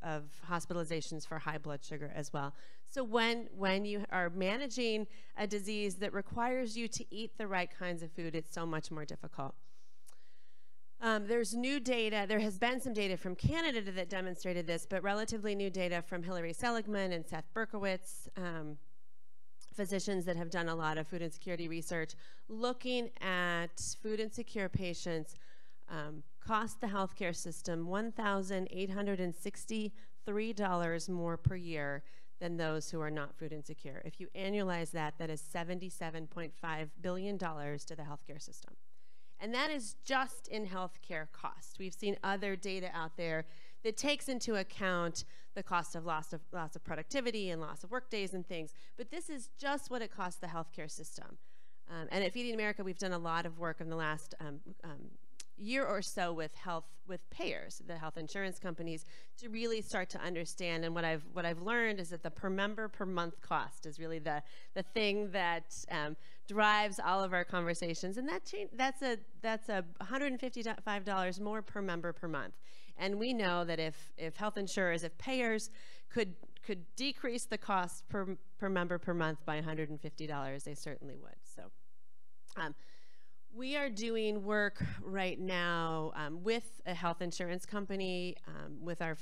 hospitalizations for high blood sugar as well. So when you are managing a disease that requires you to eat the right kinds of food, it's so much more difficult. There's new data. There has been some data from Canada that demonstrated this, but relatively new data from Hilary Seligman and Seth Berkowitz, physicians that have done a lot of food insecurity research, looking at food insecure patients cost the healthcare system $1,863 more per year than those who are not food insecure. If you annualize that, that is $77.5 billion to the healthcare system. And that is just in healthcare costs. We've seen other data out there that takes into account the cost of loss of productivity and loss of work days and things. But this is just what it costs the healthcare system. And at Feeding America, we've done a lot of work in the last year or so with payers, the health insurance companies, to really start to understand. And what I've learned is that the per member per month cost is really the thing that drives all of our conversations. And that's $155 more per member per month. And we know that if health insurers, if payers could decrease the cost per member per month by $150, they certainly would. So we are doing work right now with a health insurance company, with our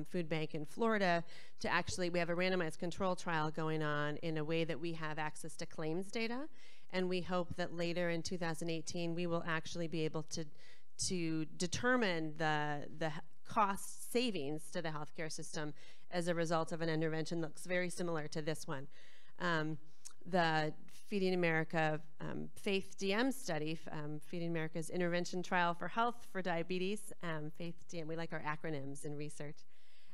food bank in Florida, to actually, we have a randomized control trial going on in a way that we have access to claims data. And we hope that later in 2018, we will actually be able to determine the cost savings to the healthcare system as a result of an intervention that looks very similar to this one. The Feeding America Faith DM study, Feeding America's intervention trial for health for diabetes, Faith DM, we like our acronyms in research,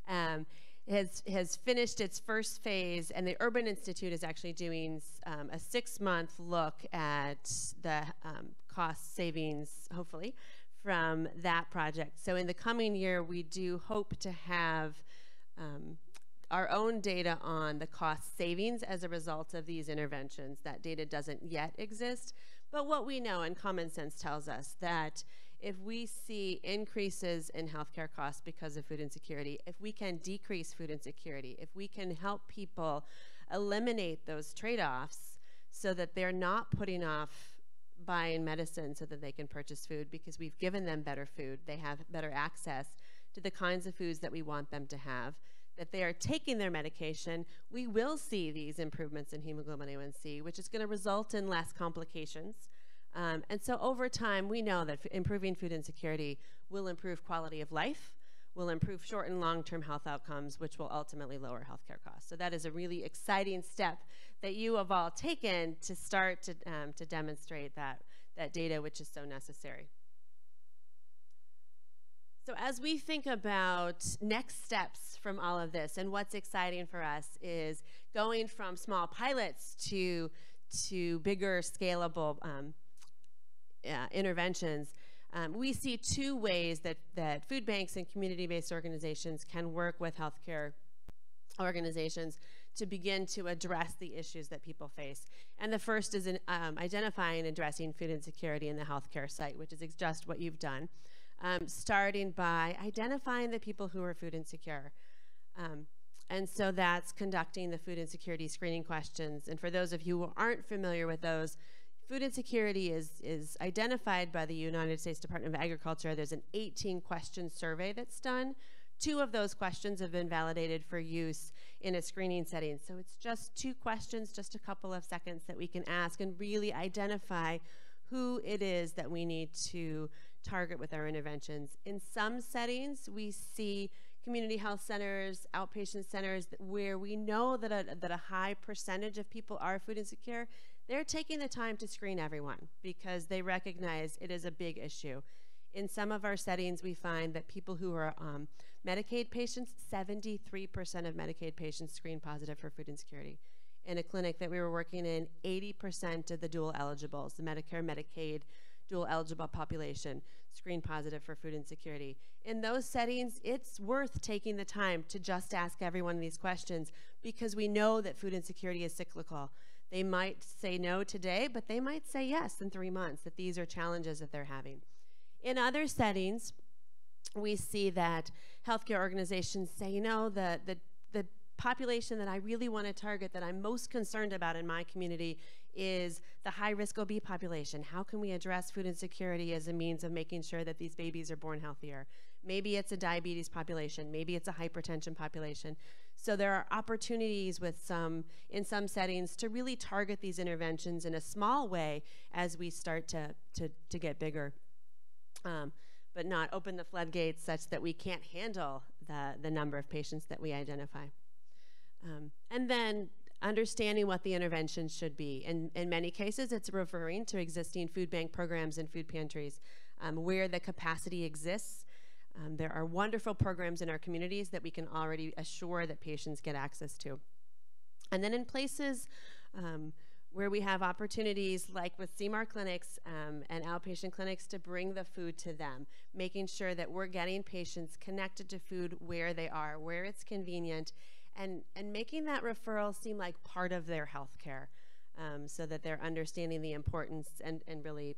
has finished its first phase, and the Urban Institute is actually doing a 6-month look at the cost savings, hopefully, from that project. So in the coming year, we do hope to have our own data on the cost savings as a result of these interventions. That data doesn't yet exist, but what we know, and common sense tells us, that if we see increases in healthcare costs because of food insecurity, if we can decrease food insecurity, if we can help people eliminate those trade-offs so that they're not putting off buying medicine so that they can purchase food because we've given them better food, they have better access to the kinds of foods that we want them to have, that they are taking their medication, we will see these improvements in hemoglobin A1C, which is going to result in less complications. And so over time, we know that improving food insecurity will improve quality of life, will improve short and long-term health outcomes, which will ultimately lower healthcare costs. So that is a really exciting step that you have all taken to start to demonstrate that data, which is so necessary. So as we think about next steps from all of this, and what's exciting for us is going from small pilots to bigger scalable interventions. We see 2 ways that food banks and community-based organizations can work with healthcare organizations to begin to address the issues that people face. And the first is identifying and addressing food insecurity in the healthcare site, which is just what you've done. Starting by identifying the people who are food insecure. And so that's conducting the food insecurity screening questions. And for those of you who aren't familiar with those, food insecurity is identified by the United States Department of Agriculture. There's an 18-question survey that's done. 2 of those questions have been validated for use in a screening setting. So it's just 2 questions, just a couple of seconds that we can ask and really identify who it is that we need to target with our interventions. In some settings, we see community health centers, outpatient centers, where we know that a high percentage of people are food insecure. They're taking the time to screen everyone because they recognize it is a big issue. In some of our settings, we find that people who are Medicaid patients, 73% of Medicaid patients screen positive for food insecurity. In a clinic that we were working in, 80% of the dual eligibles, the Medicare, Medicaid, dual eligible population, screen positive for food insecurity. In those settings, it's worth taking the time to just ask everyone these questions because we know that food insecurity is cyclical. They might say no today, but they might say yes in 3 months, that these are challenges that they're having. In other settings, we see that healthcare organizations say, you know, the population that I really want to target, that I'm most concerned about in my community, is the high-risk OB population. How can we address food insecurity as a means of making sure that these babies are born healthier? Maybe it's a diabetes population. Maybe it's a hypertension population. So there are opportunities in some settings to really target these interventions in a small way as we start to get bigger, but not open the floodgates such that we can't handle the number of patients that we identify. And then understanding what the intervention should be. In many cases, it's referring to existing food bank programs and food pantries where the capacity exists. There are wonderful programs in our communities that we can already assure that patients get access to. And then in places where we have opportunities like with CMAR clinics and outpatient clinics to bring the food to them, making sure that we're getting patients connected to food where they are, where it's convenient, and making that referral seem like part of their health care, so that they're understanding the importance and really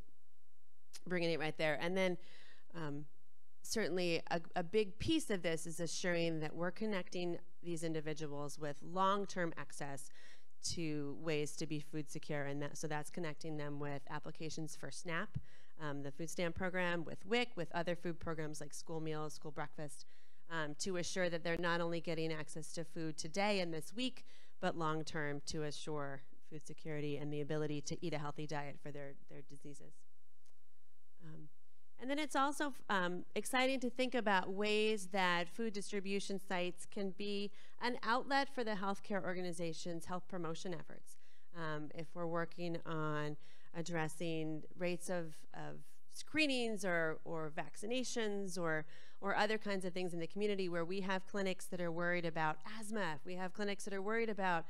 bringing it right there. And then certainly a big piece of this is assuring that we're connecting these individuals with long-term access to ways to be food secure, and so that's connecting them with applications for SNAP, the food stamp program, with WIC, with other food programs like school meals, school breakfast, to assure that they're not only getting access to food today and this week, but long-term to assure food security and the ability to eat a healthy diet for their diseases. And then it's also exciting to think about ways that food distribution sites can be an outlet for the healthcare organization's health promotion efforts. If we're working on addressing rates of screenings or vaccinations or other kinds of things in the community where we have clinics that are worried about asthma, we have clinics that are worried about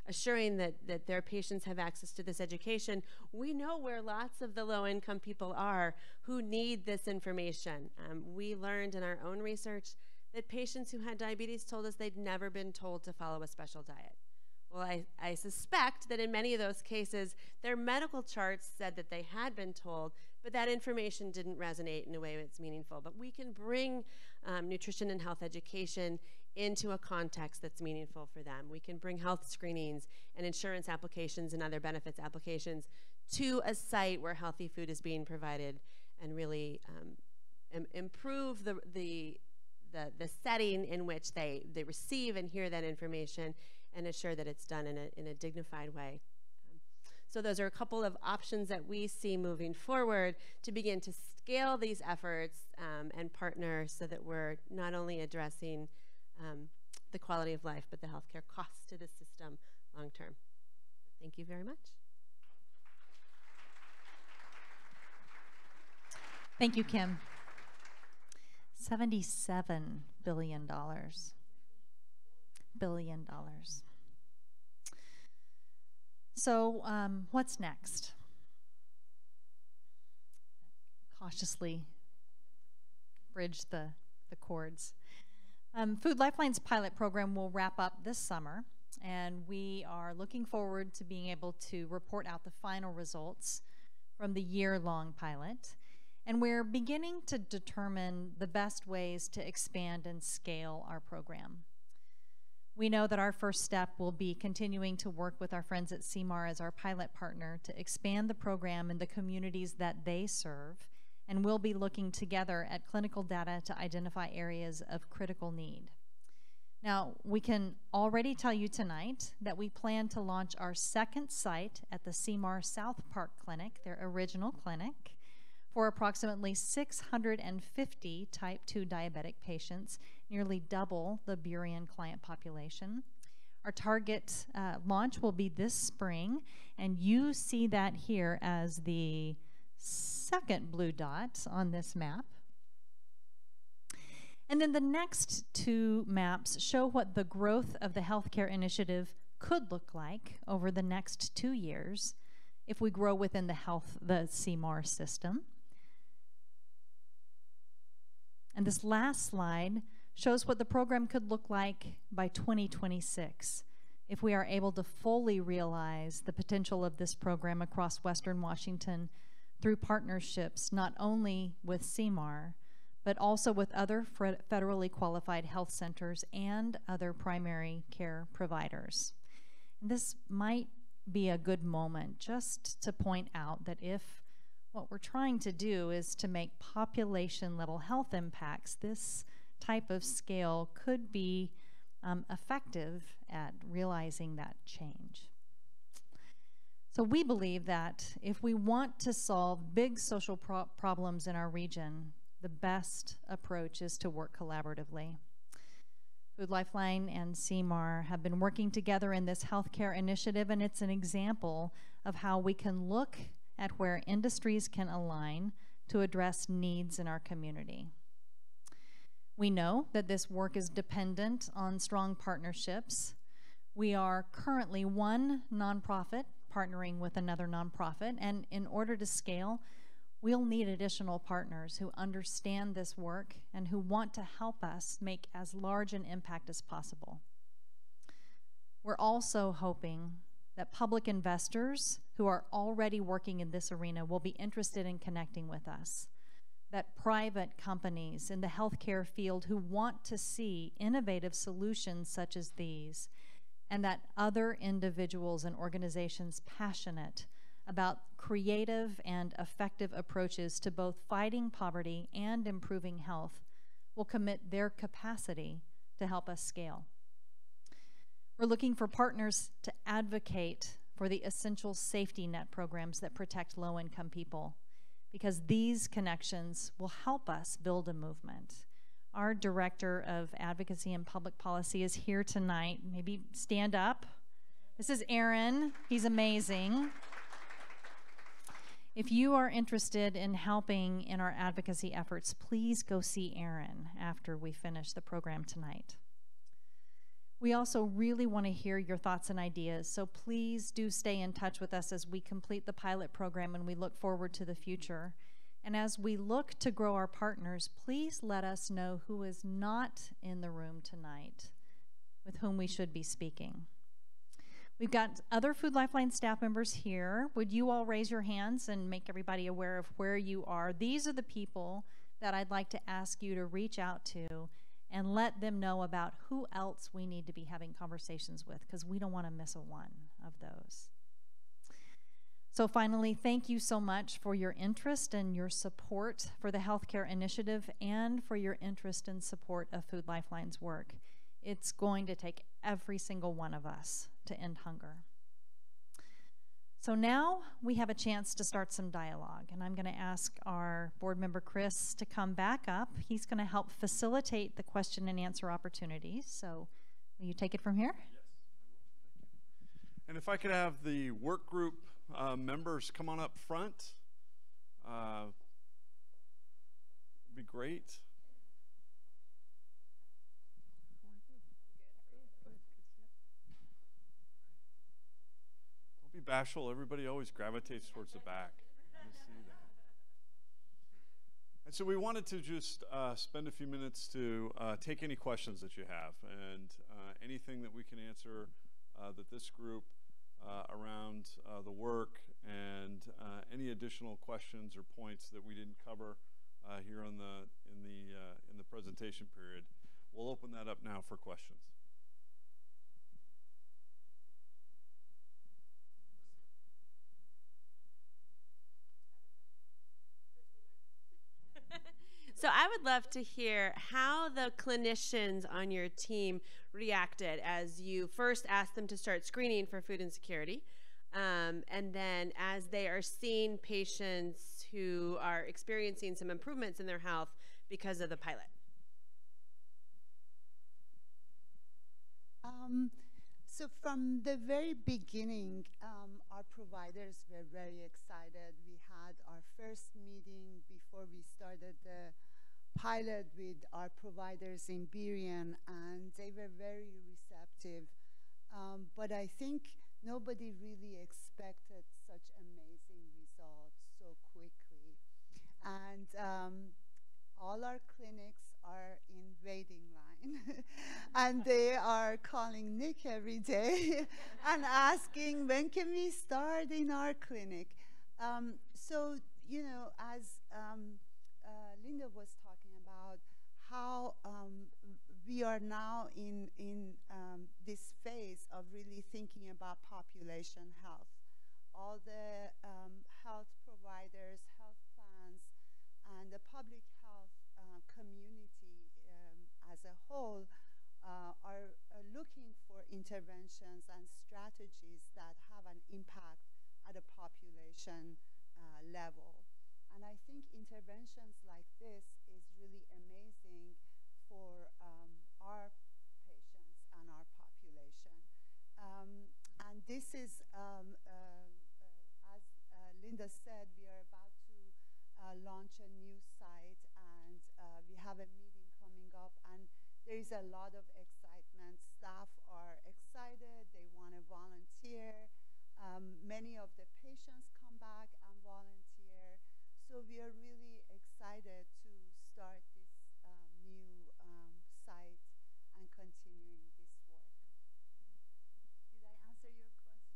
assuring that their patients have access to this education. We know where lots of the low-income people are who need this information. We learned in our own research that patients who had diabetes told us they'd never been told to follow a special diet. Well, I suspect that in many of those cases, their medical charts said that they had been told, but that information didn't resonate in a way that's meaningful. But we can bring nutrition and health education into a context that's meaningful for them. We can bring health screenings and insurance applications and other benefits applications to a site where healthy food is being provided and really improve the setting in which they receive and hear that information and assure that it's done in a dignified way. So those are a couple of options that we see moving forward to begin to scale these efforts and partner so that we're not only addressing the quality of life, but the healthcare costs to the system long term. Thank you very much. Thank you, Kim. $77 billion. Billion dollars. So what's next? Cautiously bridge the chords. Food Lifeline's pilot program will wrap up this summer, and we are looking forward to being able to report out the final results from the year-long pilot. And we're beginning to determine the best ways to expand and scale our program. We know that our first step will be continuing to work with our friends at CMAR as our pilot partner to expand the program in the communities that they serve, and we'll be looking together at clinical data to identify areas of critical need. Now, we can already tell you tonight that we plan to launch our second site at the CMAR South Park Clinic, their original clinic, for approximately 650 type 2 diabetic patients, nearly double the Burien client population. Our target launch will be this spring, and you see that here as the second blue dot on this map. And then the next two maps show what the growth of the healthcare initiative could look like over the next 2 years if we grow within the CMAR system. And this last slide shows what the program could look like by 2026 if we are able to fully realize the potential of this program across Western Washington through partnerships not only with CMAR, but also with other federally qualified health centers and other primary care providers. And this might be a good moment just to point out that if what we're trying to do is to make population-level health impacts, this type of scale could be effective at realizing that change. So we believe that if we want to solve big social problems in our region, the best approach is to work collaboratively. Food Lifeline and CMAR have been working together in this healthcare initiative, and it's an example of how we can look at where industries can align to address needs in our community. We know that this work is dependent on strong partnerships. We are currently one nonprofit partnering with another nonprofit, and in order to scale, we'll need additional partners who understand this work and who want to help us make as large an impact as possible. We're also hoping that public investors who are already working in this arena will be interested in connecting with us, that private companies in the healthcare field who want to see innovative solutions such as these, and that other individuals and organizations passionate about creative and effective approaches to both fighting poverty and improving health will commit their capacity to help us scale. We're looking for partners to advocate for the essential safety net programs that protect low-income people, because these connections will help us build a movement. Our Director of Advocacy and Public Policy is here tonight. Maybe stand up. This is Aaron. He's amazing. If you are interested in helping in our advocacy efforts, please go see Aaron after we finish the program tonight. We also really want to hear your thoughts and ideas, so please do stay in touch with us as we complete the pilot program and we look forward to the future. And as we look to grow our partners, please let us know who is not in the room tonight with whom we should be speaking. We've got other Food Lifeline staff members here. Would you all raise your hands and make everybody aware of where you are? These are the people that I'd like to ask you to reach out to and let them know about who else we need to be having conversations with, because we don't want to miss a one of those. So finally, thank you so much for your interest and your support for the Healthcare Initiative and for your interest and support of Food Lifeline's work. It's going to take every single one of us to end hunger. So now we have a chance to start some dialogue, and I'm going to ask our board member Chris to come back up. He's going to help facilitate the question and answer opportunities. So will you take it from here? Yes, I will. Thank you. And if I could have the work group members come on up front, would be great. Don't be bashful. Everybody always gravitates towards the back. I see that. And so we wanted to just spend a few minutes to take any questions that you have, and anything that we can answer that this group around the work, and any additional questions or points that we didn't cover here in the presentation period. We'll open that up now for questions. So I would love to hear how the clinicians on your team reacted as you first asked them to start screening for food insecurity, and then as they are seeing patients who are experiencing some improvements in their health because of the pilot. So from the very beginning, our providers were very excited. We had our first meeting before we started the pilot with our providers in Burien, and they were very receptive. But I think nobody really expected such amazing results so quickly. And all our clinics are in waiting line and they are calling Nick every day and asking, when can we start in our clinic? So, you know, as Linda was talking about, how we are now in this phase of really thinking about population health. All the health providers, health plans, and the public health community as a whole are looking for interventions and strategies that have an impact at a population level. And I think interventions like this is really amazing for our patients and our population. And this is, as Linda said, we are about to launch a new site, and we have a meeting coming up, and there is a lot of excitement. Staff are excited, they want to volunteer, Many of the patients come back and volunteer. So we are really excited to start this new site and continuing this work. Did I answer your question?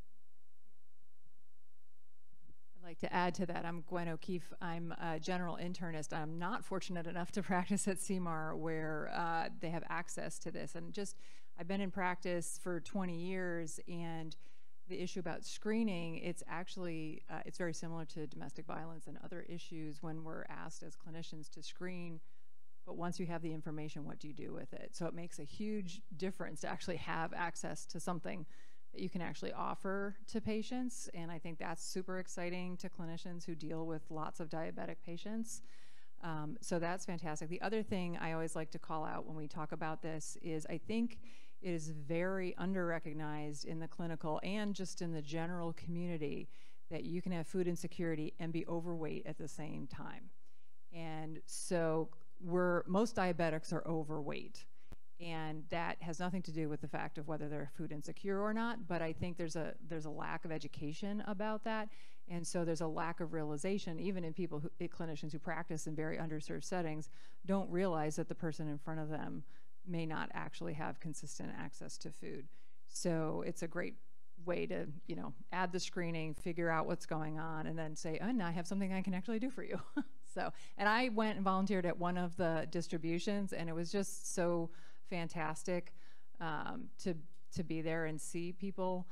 I'd like to add to that. I'm Gwen O'Keefe. I'm a general internist. I'm not fortunate enough to practice at CMAR where they have access to this. And I've been in practice for 20 years, and the issue about screening, it's actually, it's very similar to domestic violence and other issues when we're asked as clinicians to screen, but once you have the information, what do you do with it? So it makes a huge difference to actually have access to something that you can actually offer to patients, and I think that's super exciting to clinicians who deal with lots of diabetic patients. So that's fantastic. The other thing I always like to call out when we talk about this is I think it is very under-recognized in the clinical and just in the general community that you can have food insecurity and be overweight at the same time. And so most diabetics are overweight. And that has nothing to do with the fact of whether they're food insecure or not, but I think there's a lack of education about that. And so there's a lack of realization, even in clinicians who practice in very underserved settings, don't realize that the person in front of them may not actually have consistent access to food. So it's a great way to, add the screening, figure out what's going on, and then say, oh, now I have something I can actually do for you. And I went and volunteered at one of the distributions, and it was just so fantastic to be there and see people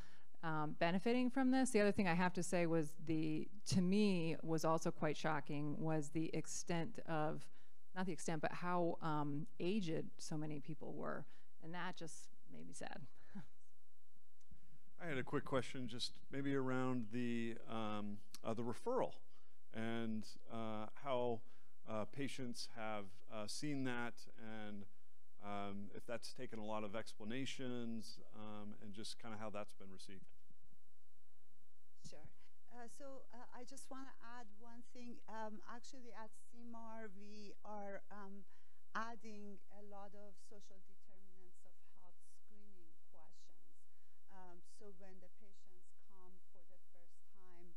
benefiting from this. The other thing I have to say was to me was also quite shocking was the extent of, not the extent, but how aged so many people were. And that just made me sad. I had a quick question just maybe around the referral and how patients have seen that, and if that's taken a lot of explanations, and just kind of how that's been received. Sure. So I just want to add one thing. Actually, at CMAR, we are adding a lot of social determinants of health screening questions. So when the patients come for the first time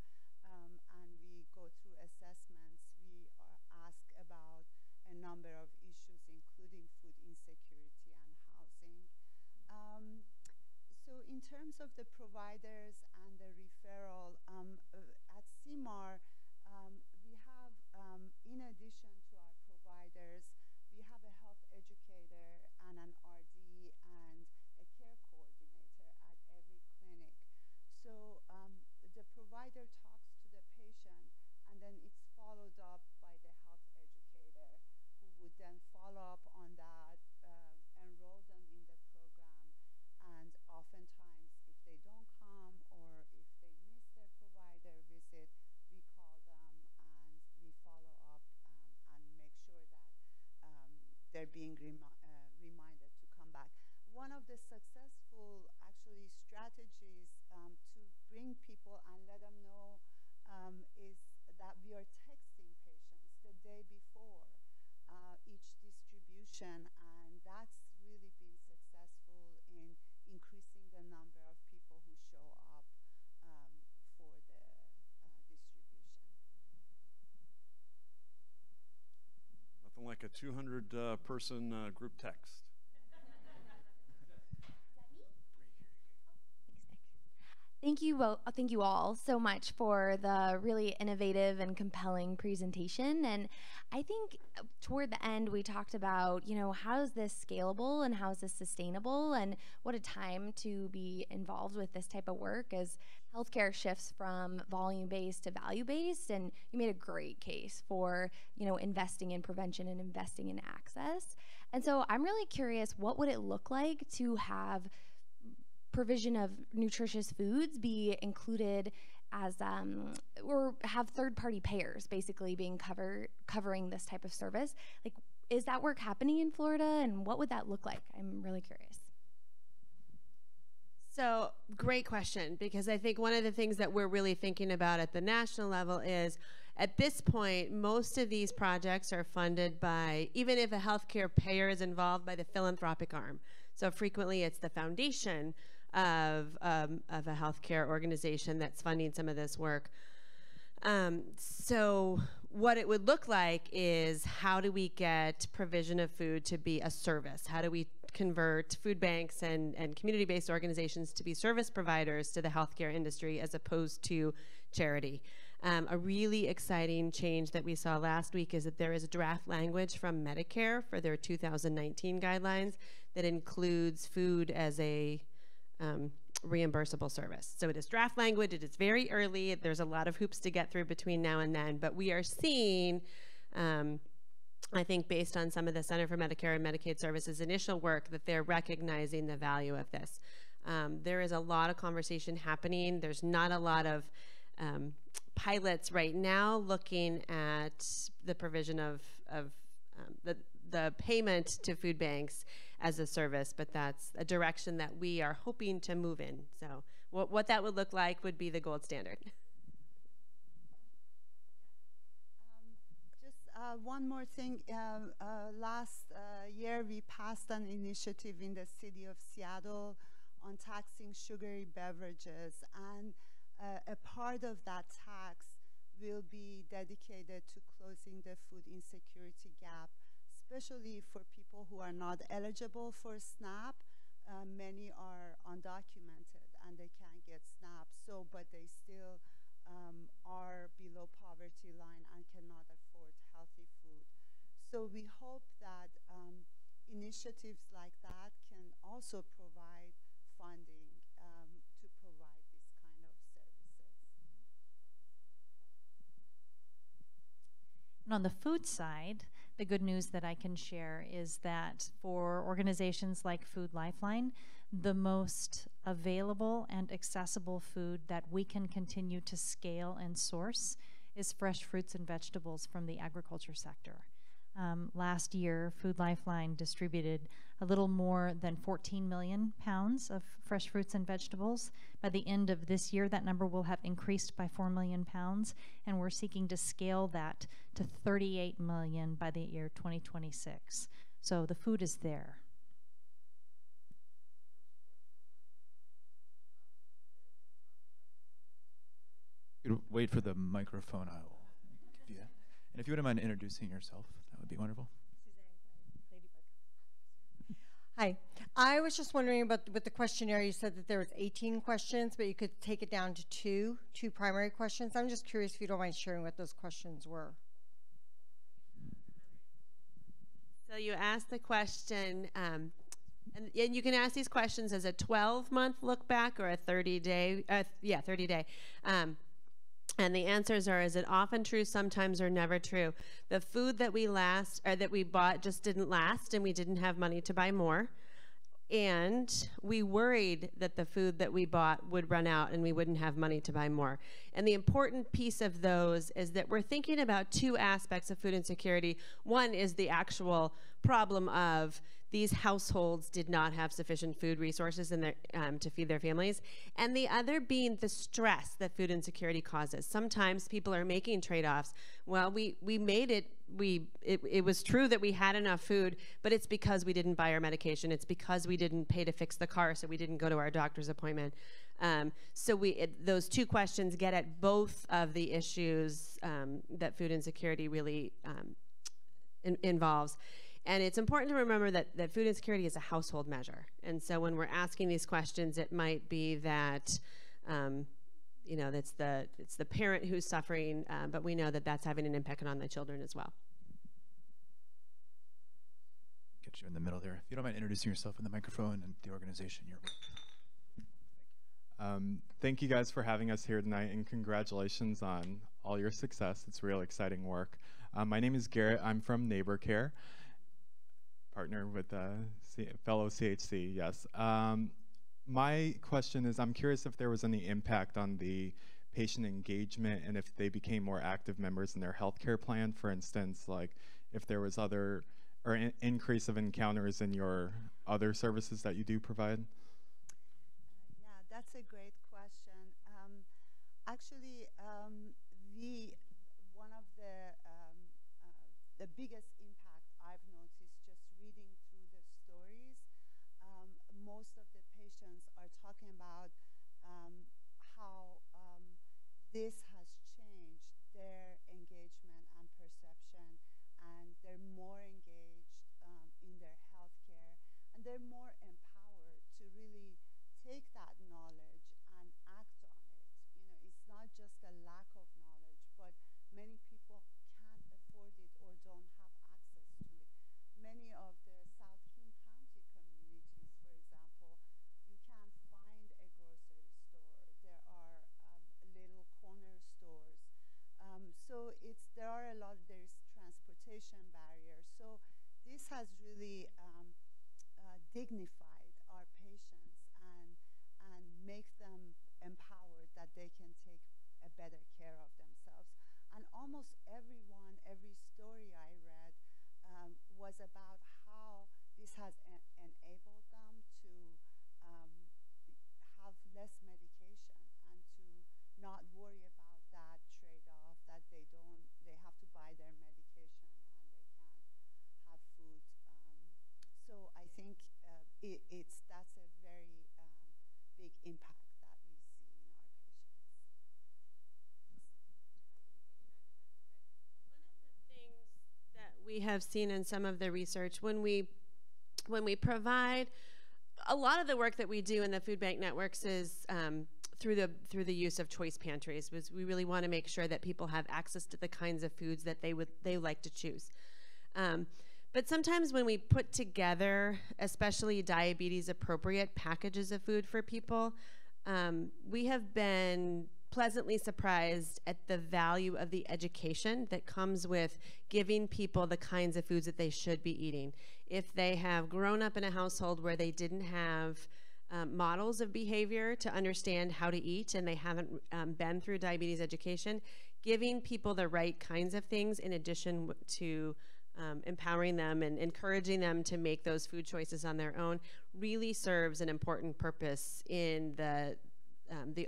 and we go through assessments, we are asked about a number of issues, including food insecurity and housing. So in terms of the providers and the referral, at CMAR, we have, in addition to our providers, we have a health educator and an RD and a care coordinator at every clinic. So the provider talks to the patient, and then it's followed up by the health educator, who would then follow up on that, enroll them in the program, and oftentimes if they don't come or if they miss their provider visit, we call them and we follow up and make sure that they're being reminded to come back. One of the successful actually strategies to bring people and let them know is that we are texting patients the day before each distribution, and that's really been successful in increasing the number of people who show up for the distribution. Nothing like a 200-person group text. Thank you all so much for the really innovative and compelling presentation. And I think toward the end we talked about, how is this scalable and how is this sustainable, and what a time to be involved with this type of work as healthcare shifts from volume-based to value-based. And you made a great case for, investing in prevention and investing in access. And so I'm really curious, what would it look like to have provision of nutritious foods be included as or have third-party payers basically being covering this type of service? Like, is that work happening in Florida, and what would that look like? I'm really curious. So great question, because I think one of the things that we're really thinking about at the national level is, at this point, most of these projects are funded by, even if a healthcare payer is involved, by the philanthropic arm. So frequently it's the foundation of a healthcare organization that's funding some of this work. So what it would look like is, how do we get provision of food to be a service? How do we convert food banks and community-based organizations to be service providers to the healthcare industry as opposed to charity? A really exciting change that we saw last week is that there is draft language from Medicare for their 2019 guidelines that includes food as a reimbursable service. So it is draft language. It is very early. There's a lot of hoops to get through between now and then, but we are seeing, I think based on some of the Center for Medicare and Medicaid Services initial work, that they're recognizing the value of this. There is a lot of conversation happening. There's not a lot of pilots right now looking at the provision of the payment to food banks as a service, but that's a direction that we are hoping to move in. So what that would look like would be the gold standard. Just one more thing. Last year, we passed an initiative in the city of Seattle on taxing sugary beverages, and a part of that tax will be dedicated to closing the food insecurity gap, especially for people who are not eligible for SNAP. Many are undocumented and they can't get SNAP, but they still are below poverty line and cannot afford healthy food. So we hope that initiatives like that can also provide funding to provide this kind of services. And on the food side, the good news that I can share is that for organizations like Food Lifeline, the most available and accessible food that we can continue to scale and source is fresh fruits and vegetables from the agriculture sector. Last year, Food Lifeline distributed a little more than 14 million pounds of fresh fruits and vegetables. By the end of this year, that number will have increased by 4 million pounds, and we're seeking to scale that to 38 million by the year 2026. So the food is there. Wait for the microphone. I will give you that. And if you wouldn't mind introducing yourself, that would be wonderful. Hi. I was just wondering about with the questionnaire, you said that there was 18 questions, but you could take it down to two primary questions. I'm just curious if you don't mind sharing what those questions were. So you asked the question, and you can ask these questions as a 12-month look back or a 30-day, 30-day. And the answers are, is it often true, sometimes, or never true? The food that we bought just didn't last, and we didn't have money to buy more. And we worried that the food that we bought would run out and we wouldn't have money to buy more. And the important piece of those is that we're thinking about two aspects of food insecurity. One is the actual problem of these households did not have sufficient food resources in their, to feed their families. And the other being the stress that food insecurity causes. Sometimes people are making trade-offs. Well, we made it, it was true that we had enough food, but it's because we didn't buy our medication. It's because we didn't pay to fix the car, so we didn't go to our doctor's appointment. So those two questions get at both of the issues that food insecurity really involves. And it's important to remember that food insecurity is a household measure. And so when we're asking these questions, it might be that, you know, it's the parent who's suffering, but we know that that's having an impact on the children as well. Get you in the middle there. If you don't mind introducing yourself in the microphone and the organization you're with. Thank you guys for having us here tonight, and congratulations on all your success. It's real exciting work. My name is Garrett. I'm from Neighbor Care. Partner with fellow CHC, yes. My question is, I'm curious if there was any impact on the patient engagement and if they became more active members in their healthcare plan. For instance, like if there was other or increase of encounters in your other services that you do provide. Yeah, that's a great question. Actually, one of the biggest impact I've noticed just reading through the stories, most of the patients are talking really dignify our patients and make them empowered that they can take a better care of themselves. And almost everyone, every story I read was about how this has enabled them to have less medication and to not worry about that trade-off that they have to buy their medication and they can't have food. So I think that's a very big impact that we see in our patients. That we have seen in some of the research when we provide a lot of the work that we do in the food bank networks is through the use of choice pantries. We really want to make sure that people have access to the kinds of foods that they like to choose. But sometimes when we put together, especially diabetes appropriate packages of food for people, we have been pleasantly surprised at the value of the education that comes with giving people the kinds of foods that they should be eating. If they have grown up in a household where they didn't have models of behavior to understand how to eat and they haven't been through diabetes education, giving people the right kinds of things in addition to empowering them and encouraging them to make those food choices on their own really serves an important purpose in the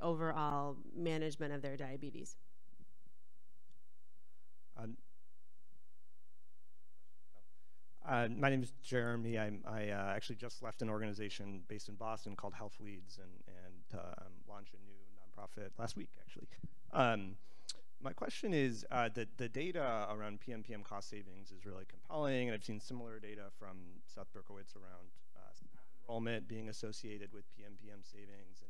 overall management of their diabetes. My name is Jeremy. I actually just left an organization based in Boston called Health Leads and launched a new nonprofit last week, actually. My question is that the data around PMPM cost savings is really compelling, and I've seen similar data from Seth Berkowitz around enrollment being associated with PMPM savings.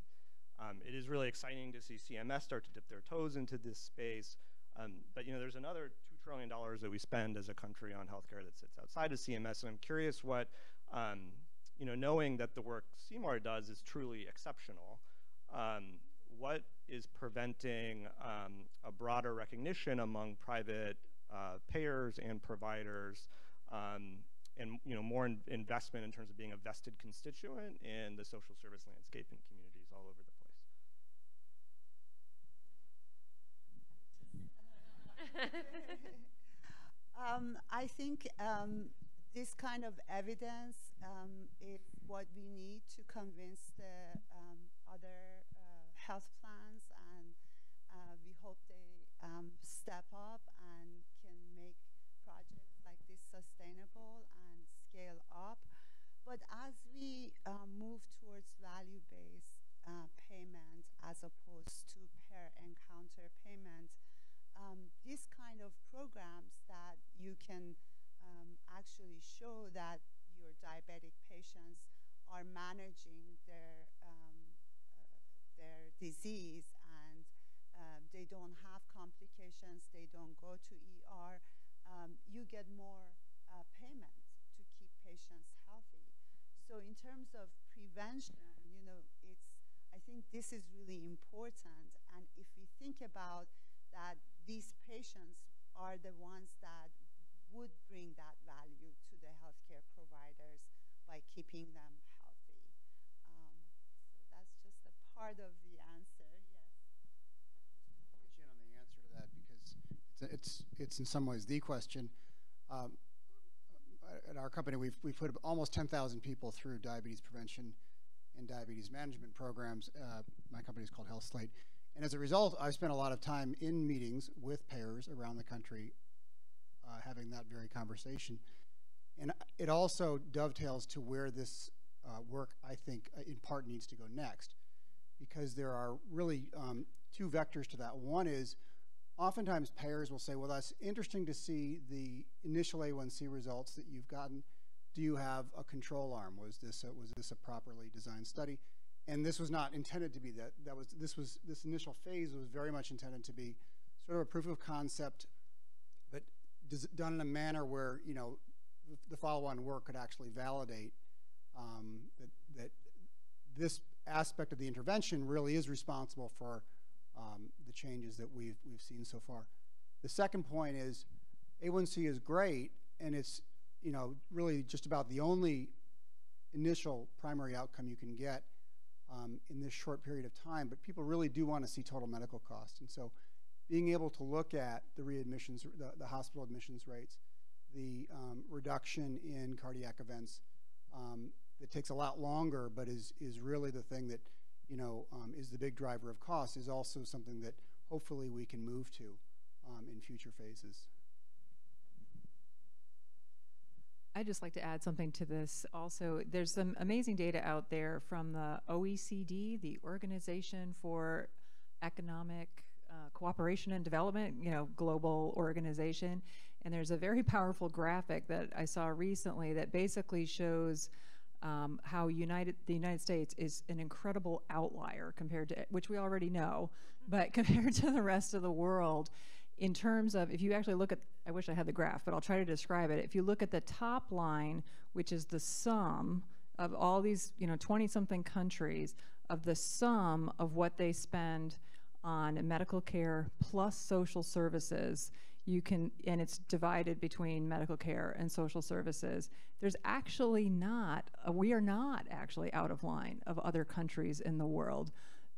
And it is really exciting to see CMS start to dip their toes into this space. But there's another $2 trillion that we spend as a country on healthcare that sits outside of CMS, and I'm curious what, knowing that the work CMAR does is truly exceptional, what is preventing a broader recognition among private payers and providers, and more investment in terms of being a vested constituent in the social service landscape in communities all over the place? I think this kind of evidence is what we need to convince the other health plans, and we hope they step up and can make projects like this sustainable and scale up. But as we move towards value-based payment as opposed to per encounter payment, these kind of programs that you can actually show that your diabetic patients are managing their disease and they don't have complications, they don't go to ER, you get more payment to keep patients healthy. So in terms of prevention, I think this is really important. And if we think about that, these patients are the ones that would bring that value to the healthcare providers by keeping them healthy. So that's just a part of the answer. Yes. Pitch in on the answer to that because it's in some ways the question. At our company, we've put almost 10,000 people through diabetes prevention and diabetes management programs. My company is called Health Slate. And as a result, I've spent a lot of time in meetings with payers around the country having that very conversation. And it also dovetails to where this work, I think, in part needs to go next, because there are really two vectors to that. One is oftentimes payers will say, well, that's interesting to see the initial A1C results that you've gotten. Do you have a control arm? Was this a properly designed study? And this was not intended to be that. This initial phase was very much intended to be sort of a proof of concept, but done in a manner where the follow-on work could actually validate that this aspect of the intervention really is responsible for the changes that we've seen so far. The second point is A1C is great, and it's you know, really just about the only initial primary outcome you can get in this short period of time, but people really do want to see total medical costs. And so being able to look at the readmissions, the hospital admissions rates, the reduction in cardiac events, that takes a lot longer, but is really the thing that, you know, is the big driver of cost, is also something that hopefully we can move to in future phases. I'd just like to add something to this also. There's some amazing data out there from the OECD, the Organization for Economic Cooperation and Development, you know, global organization. And there's a very powerful graphic that I saw recently that basically shows how the United States is an incredible outlier compared to, which we already know, but compared to the rest of the world in terms of, if you actually look at, I wish I had the graph, but I'll try to describe it. If you look at the top line, which is the sum of all these, you know, 20-something countries, of the sum of what they spend on medical care plus social services, you can, and it's divided between medical care and social services. There's actually not, we are not actually out of line of other countries in the world,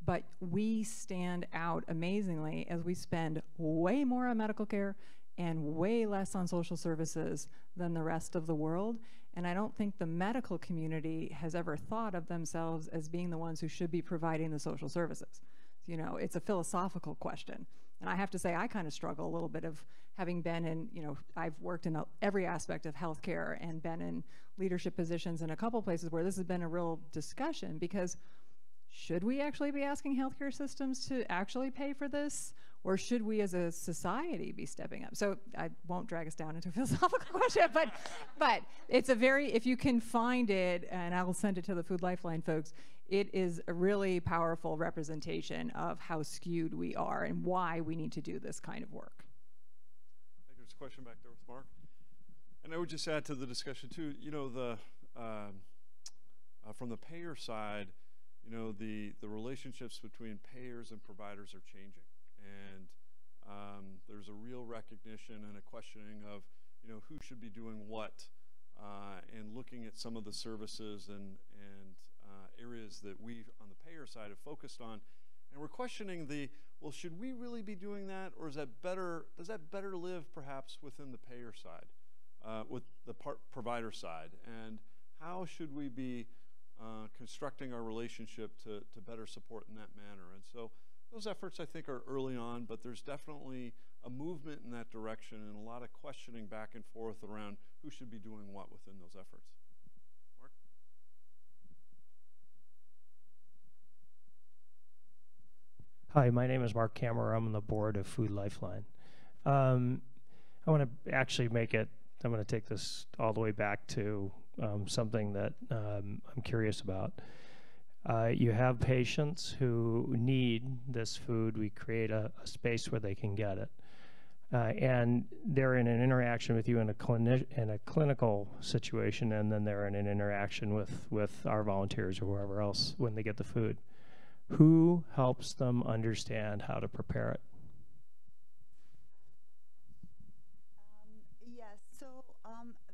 but we stand out amazingly as we spend way more on medical care and way less on social services than the rest of the world. And I don't think the medical community has ever thought of themselves as being the ones who should be providing the social services. You know, it's a philosophical question. And I have to say, I kind of struggle a little bit of having been in, you know, I've worked in every aspect of healthcare and been in leadership positions in a couple places where this has been a real discussion, because should we actually be asking healthcare systems to actually pay for this? Or should we as a society be stepping up? So I won't drag us down into a philosophical question, but it's a very, if you can find it, and I will send it to the Food Lifeline folks, it is a really powerful representation of how skewed we are and why we need to do this kind of work. I think there's a question back there with Mark. And I would just add to the discussion too, you know, from the payer side, you know, the relationships between payers and providers are changing. And there's a real recognition and a questioning of, you know, who should be doing what, and looking at some of the services and areas that we on the payer side have focused on. And we're questioning well, should we really be doing that, or is that better, does that better live perhaps within the payer side, with the provider side? And how should we be constructing our relationship to better support in that manner? And so those efforts, I think, are early on, but there's definitely a movement in that direction and a lot of questioning back and forth around who should be doing what within those efforts. Mark? Hi, my name is Mark Kammerer. I'm on the board of Food Lifeline. I want to actually make it, I'm going to take this all the way back to something that I'm curious about. You have patients who need this food. We create a space where they can get it. And they're in an interaction with you in a clinical situation, and then they're in an interaction with our volunteers or whoever else when they get the food. Who helps them understand how to prepare it? Yes, so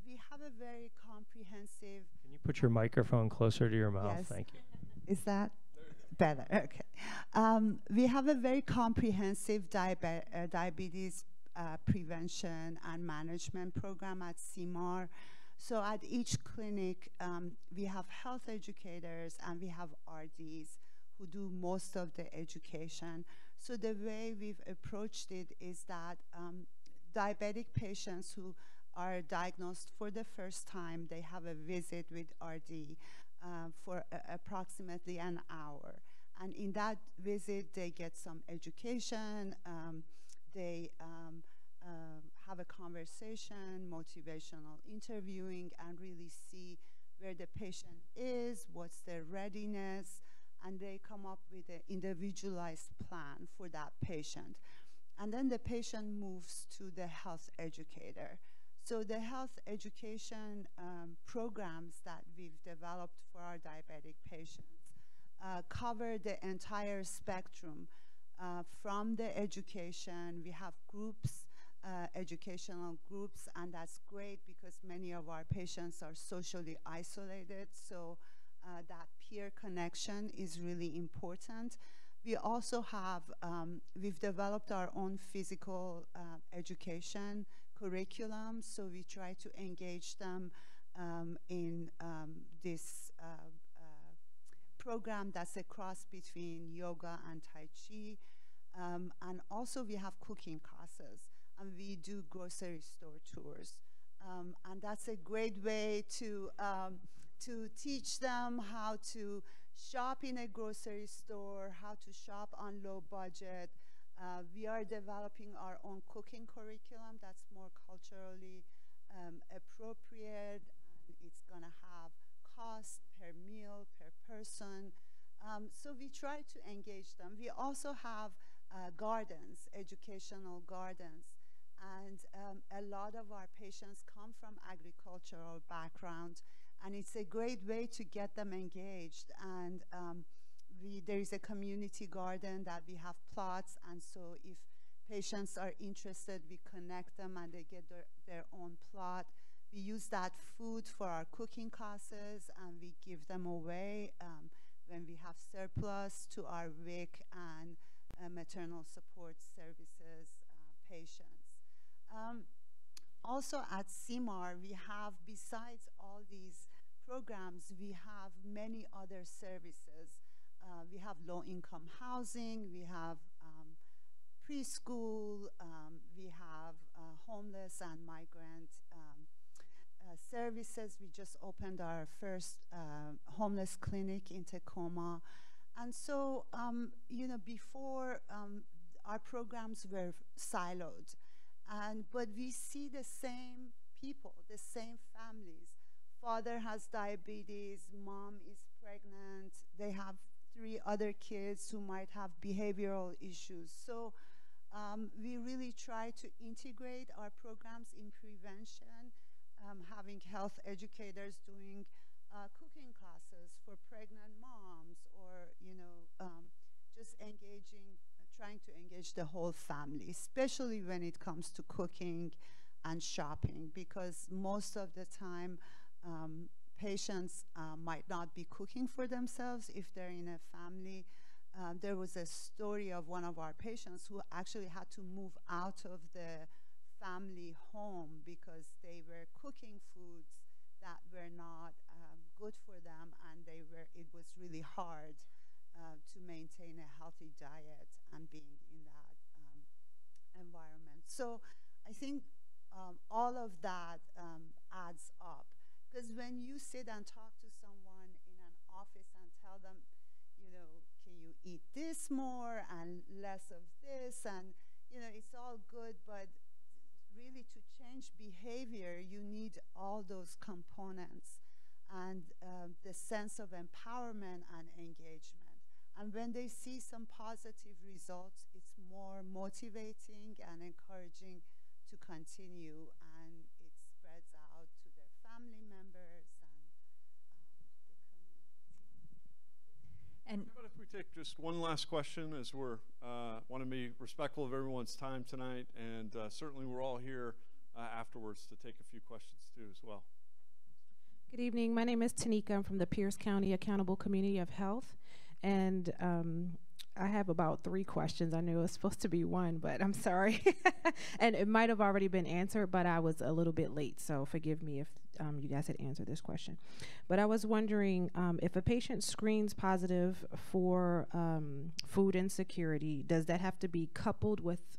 we have a very comprehensive... Can you put your microphone closer to your mouth? Yes. Thank you. Is that better? Okay. We have a very comprehensive diabetes prevention and management program at CMAR. So at each clinic, we have health educators and we have RDs who do most of the education. So the way we've approached it is that diabetic patients who are diagnosed for the first time, they have a visit with RD for approximately an hour. And in that visit, they get some education, they have a conversation, motivational interviewing, and really see where the patient is, what's their readiness, and they come up with an individualized plan for that patient. And then the patient moves to the health educator. So the health education programs that we've developed for our diabetic patients cover the entire spectrum from the education. We have groups educational groups, and that's great because many of our patients are socially isolated, so that peer connection is really important. We also have, we've developed our own physical education curriculum, so we try to engage them in this program that's a cross between yoga and Tai Chi. And also we have cooking classes, and we do grocery store tours. And that's a great way to teach them how to shop in a grocery store, how to shop on low budget. We are developing our own cooking curriculum that's more culturally appropriate, and it's gonna have cost per meal, per person. So we try to engage them. We also have gardens, educational gardens, and a lot of our patients come from agricultural background, and it's a great way to get them engaged. And there is a community garden that we have plots, and so if patients are interested, we connect them and they get their own plot. We use that food for our cooking classes, and we give them away when we have surplus to our WIC and maternal support services patients. Also at CMAR, we have, besides all these programs, we have many other services. We have low-income housing, we have preschool, we have homeless and migrant services. We just opened our first homeless clinic in Tacoma. And so, you know, before our programs were siloed, but we see the same people, the same families. Father has diabetes, mom is pregnant, they have 3 other kids who might have behavioral issues. So we really try to integrate our programs in prevention, having health educators doing cooking classes for pregnant moms, or, you know, just engaging, trying to engage the whole family, especially when it comes to cooking and shopping, because most of the time patients might not be cooking for themselves if they're in a family. There was a story of one of our patients who actually had to move out of the family home because they were cooking foods that were not good for them, and it was really hard to maintain a healthy diet and being in that environment. So I think all of that adds up, because when you sit and talk to someone in an office and tell them, you know, can you eat this more and less of this, and, you know, it's all good, but really to change behavior, you need all those components and the sense of empowerment and engagement. And when they see some positive results, it's more motivating and encouraging to continue, and it spreads out to their family members and the community. And how about if we take just one last question, as we're want to be respectful of everyone's time tonight, and certainly we're all here afterwards to take a few questions too as well. Good evening. My name is Tanika. I'm from the Pierce County Accountable Community of Health, and I have about 3 questions. I knew it was supposed to be 1, but I'm sorry. And it might have already been answered, but I was a little bit late, so forgive me if you guys had answered this question. But I was wondering if a patient screens positive for food insecurity, does that have to be coupled with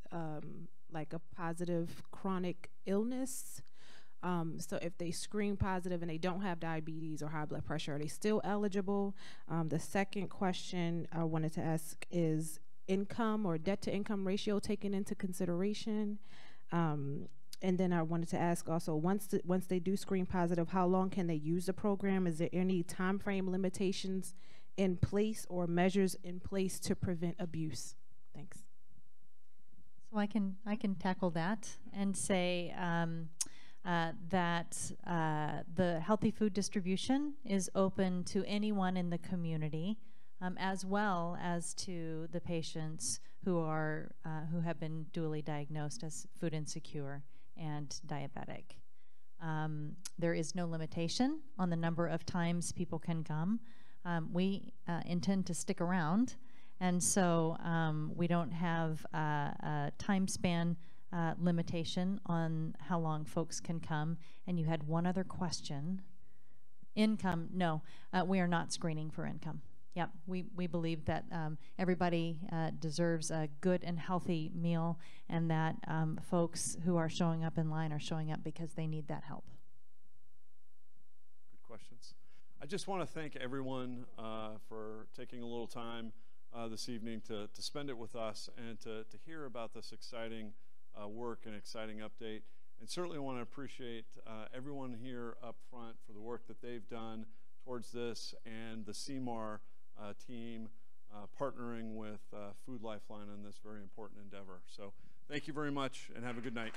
like a positive chronic illness? So if they screen positive and they don't have diabetes or high blood pressure, are they still eligible? The second question I wanted to ask is income or debt to income ratio taken into consideration? And then I wanted to ask also, once they do screen positive, how long can they use the program? Is there any time frame limitations in place or measures in place to prevent abuse? Thanks. So I can tackle that and say that the healthy food distribution is open to anyone in the community, as well as to the patients who have been dually diagnosed as food insecure and diabetic. There is no limitation on the number of times people can come. We intend to stick around, and so we don't have a time span limitation on how long folks can come. And you had one other question. Income, no, we are not screening for income. Yep, we believe that everybody deserves a good and healthy meal, and that folks who are showing up in line are showing up because they need that help. Good questions. I just want to thank everyone for taking a little time this evening to spend it with us and to hear about this exciting work and exciting update. And certainly want to appreciate everyone here up front for the work that they've done towards this, and the CMAR team partnering with Food Lifeline on this very important endeavor. So thank you very much, and have a good night.